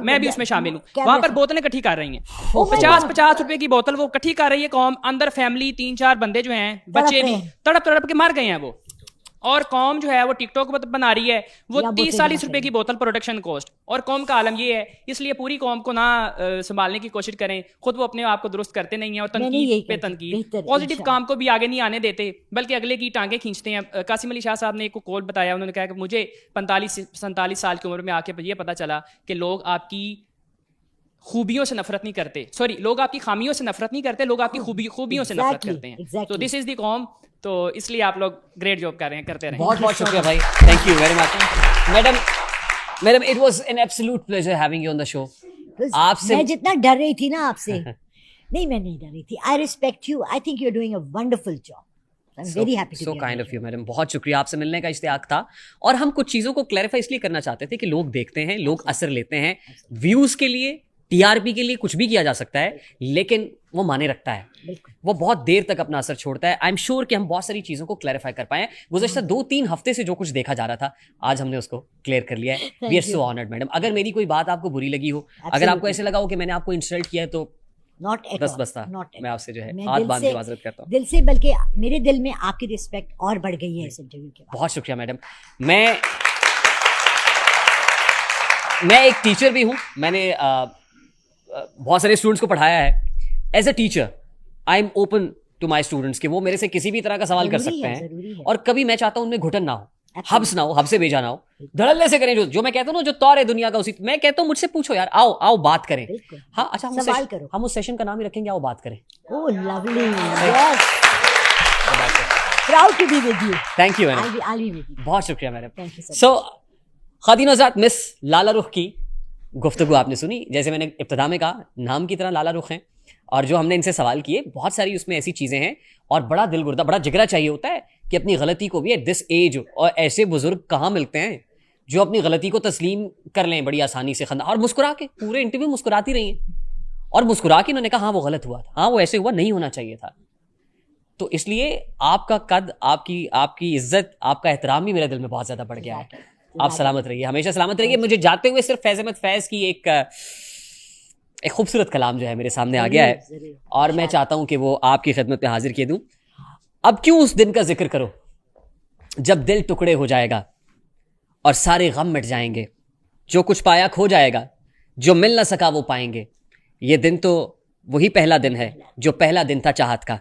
میں بھی اس میں شامل ہوں, وہاں پر بوتلیں کٹھی کر رہی ہیں. 50 روپے کی بوتل وہ کٹھی کر رہی ہے قوم, اندر فیملی 3-4 بندے جو ہیں, بچے بھی تڑپ کے مر گئے ہیں وہ. اور قوم جو ہے وہ ٹک ٹاک بنا رہی ہے, وہ 30-40 روپے کی بوتل پروڈکشن کوسٹ. اور قوم کا عالم یہ ہے, اس لیے پوری قوم کو نہ سنبھالنے کی کوشش کریں, خود وہ اپنے آپ کو درست کرتے نہیں ہیں, اور تنقید پہ تنقید, پازیٹیو کام کو بھی آگے نہیں آنے دیتے بلکہ اگلے کی ٹانگیں کھینچتے ہیں. قاسم علی شاہ صاحب نے ایک کول بتایا, انہوں نے کہا کہ مجھے 45-47 سال کی عمر میں آ کے یہ پتہ چلا کہ لوگ آپ کی خوبیوں سے نفرت نہیں کرتے, لوگ آپ کی خامیوں سے نفرت نہیں کرتے, لوگ آپ کی خوبیوں سے نفرت کرتے ہیں. تو دس از دی قوم, تو اس لیے آپ لوگ گریٹ جاب کرتے رہیں. بہت بہت شکریہ بھائی, thank you very much. Madam it was an absolute pleasure having you on the show. آپ سے میں جتنا ڈر رہی تھی نا آپ سے, نہیں میں نہیں ڈر رہی تھی. I respect you, I think you are doing a wonderful job. So kind of you madam, بہت شکریہ. آپ سے ملنے کا اشتیاق تھا, اور ہم کچھ چیزوں کو کلیریفائی اس لیے کرنا چاہتے تھے کہ لوگ دیکھتے ہیں, لوگ اثر لیتے ہیں, ویوز کے لیے, TRP کے لیے کچھ بھی کیا جا سکتا ہے, لیکن وہ مانے رکھتا ہے, وہ بہت دیر تک اپنا اثر چھوڑتا ہے. آئی ایم شیور کہ ہم بہت ساری چیزوں کو کلیریفائی کر پائے. گزشتہ 2-3 ہفتے سے جو کچھ دیکھا جا رہا تھا, آج ہم نے اس کو کلیئر کر لیا ہے. We are so honoured madam. اگر میری کوئی بات آپ کو بری لگی ہو, اگر آپ کو ایسے لگا ہو کہ میں نے آپ کو انسلٹ کیا ہے, تو بس تھا, میں آپ سے جو ہے ہاتھ باندھ کے معذرت کرتا ہوں دل سے, بلکہ میرے دل میں آپ کی رسپیکٹ اور بڑھ گئی ہے اس انٹرویو کے بعد. بہت شکریہ میڈم. میں ایک ٹیچر بھی ہوں, میں نے بہت سارے اسٹوڈنٹس کو پڑھایا ہے. As a teacher I am open to my students کہ وہ میرے سے کسی بھی طرح کا سوال کر سکتے ہیں, اور کبھی میں چاہتا ہوں ان میں گھٹن نہ ہو, حبس نہ ہو, حب سے بھیجا نہ ہو, دھڑلے سے کریں. جو میں کہتا ہوں نا, جو طور ہے دنیا کا, اسی میں کہتا ہوں مجھ سے پوچھو یار, آؤ بات کریں. ہاں اچھا, سوال کرو. ہم اس سیشن کا نام ہی رکھیں گے, آؤ بات کریں. Oh lovely, proud to be with you. Thank you madam, بہت شکریہ میڈم. سو خواتین حضرات, مس لالا رخ کی گفتگو آپ نے سنی. جیسے میں نے ابتدا میں کہا, نام کی طرح لالا رخ ہیں, اور جو ہم نے ان سے سوال کیے بہت ساری اس میں ایسی چیزیں ہیں, اور بڑا دل گردہ, بڑا جگرا چاہیے ہوتا ہے کہ اپنی غلطی کو بھی ایٹ دس ایج, اور ایسے بزرگ کہاں ملتے ہیں جو اپنی غلطی کو تسلیم کر لیں بڑی آسانی سے, اور مسکرا کے, پورے انٹرویو مسکراتی رہی ہیں, اور مسکرا کے انہوں نے کہا ہاں وہ غلط ہوا تھا, ہاں وہ ایسے ہوا, نہیں ہونا چاہیے تھا. تو اس لیے آپ کا قد, آپ کی عزت, آپ کا احترام بھی میرے دل میں بہت زیادہ بڑھ گیا ہے. آپ سلامت رہیے, ہمیشہ سلامت رہیے. مجھے جاتے ہوئے صرف فیض احمد فیض کی ایک خوبصورت کلام جو ہے میرے سامنے آ گیا ہے, اور میں چاہتا ہوں کہ وہ آپ کی خدمت میں حاضر کیے دوں. اب کیوں اس دن کا ذکر کرو جب دل ٹکڑے ہو جائے گا اور سارے غم مٹ جائیں گے, جو کچھ پایا کھو جائے گا, جو مل نہ سکا وہ پائیں گے. یہ دن تو وہی پہلا دن ہے جو پہلا دن تھا چاہت کا,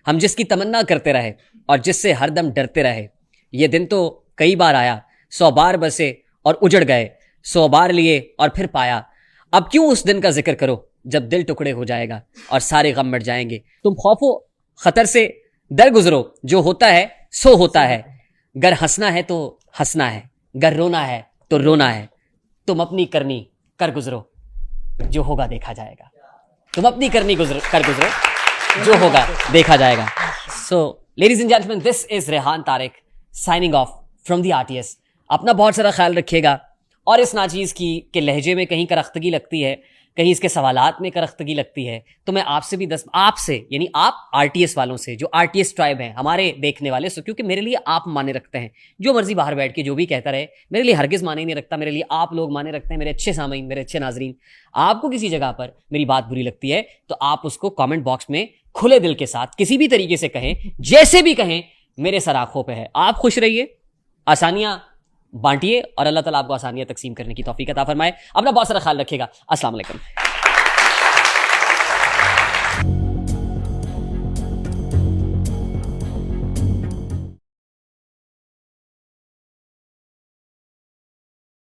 ہم جس کی تمنا کرتے رہے اور جس سے ہر دم ڈرتے رہے. یہ دن تو کئی بار آیا, 100 بار بسے اور اجڑ گئے, 100 بار لیے اور پھر پایا. اب کیوں اس دن کا ذکر کرو جب دل ٹکڑے ہو جائے گا اور سارے غم مٹ جائیں گے. تم خوف و خطر سے در گزرو, جو ہوتا ہے سو ہوتا ہے. گر ہنسنا ہے تو ہنسنا ہے, گر رونا ہے تو رونا ہے. تم اپنی کرنی کر گزرو, جو ہوگا دیکھا جائے گا. تم اپنی کرنی کر گزرو, جو ہوگا دیکھا جائے گا. So ladies and gentlemen, this is Rehan Tariq signing off from the RTS. اپنا بہت سارا خیال رکھیے گا, اور اس ناچیز کی کہ لہجے میں کہیں کرختگی لگتی ہے, کہیں اس کے سوالات میں کرختگی لگتی ہے, تو میں آپ سے بھی آپ سے یعنی آپ RTS والوں سے, جو RTS ٹرائب ہیں, ہمارے دیکھنے والے, سو کیونکہ میرے لیے آپ مانے رکھتے ہیں. جو مرضی باہر بیٹھ کے جو بھی کہتا رہے, میرے لیے ہرگز مانے نہیں رکھتا. میرے لیے آپ لوگ مانے رکھتے ہیں, میرے اچھے سامعین, میرے اچھے ناظرین. آپ کو کسی جگہ پر میری بات بری لگتی ہے تو آپ اس کو کامنٹ باکس میں کھلے دل کے ساتھ کسی بھی طریقے سے کہیں, جیسے بھی کہیں, میرے سر آنکھوں پہ ہے. آپ خوش رہیے, آسانیاں بانٹیے, اور اللہ تعالیٰ آپ کو آسانیاں تقسیم کرنے کی توفیق عطا فرمائے. اپنا بہت سارا خیال رکھیے گا. السلام علیکم.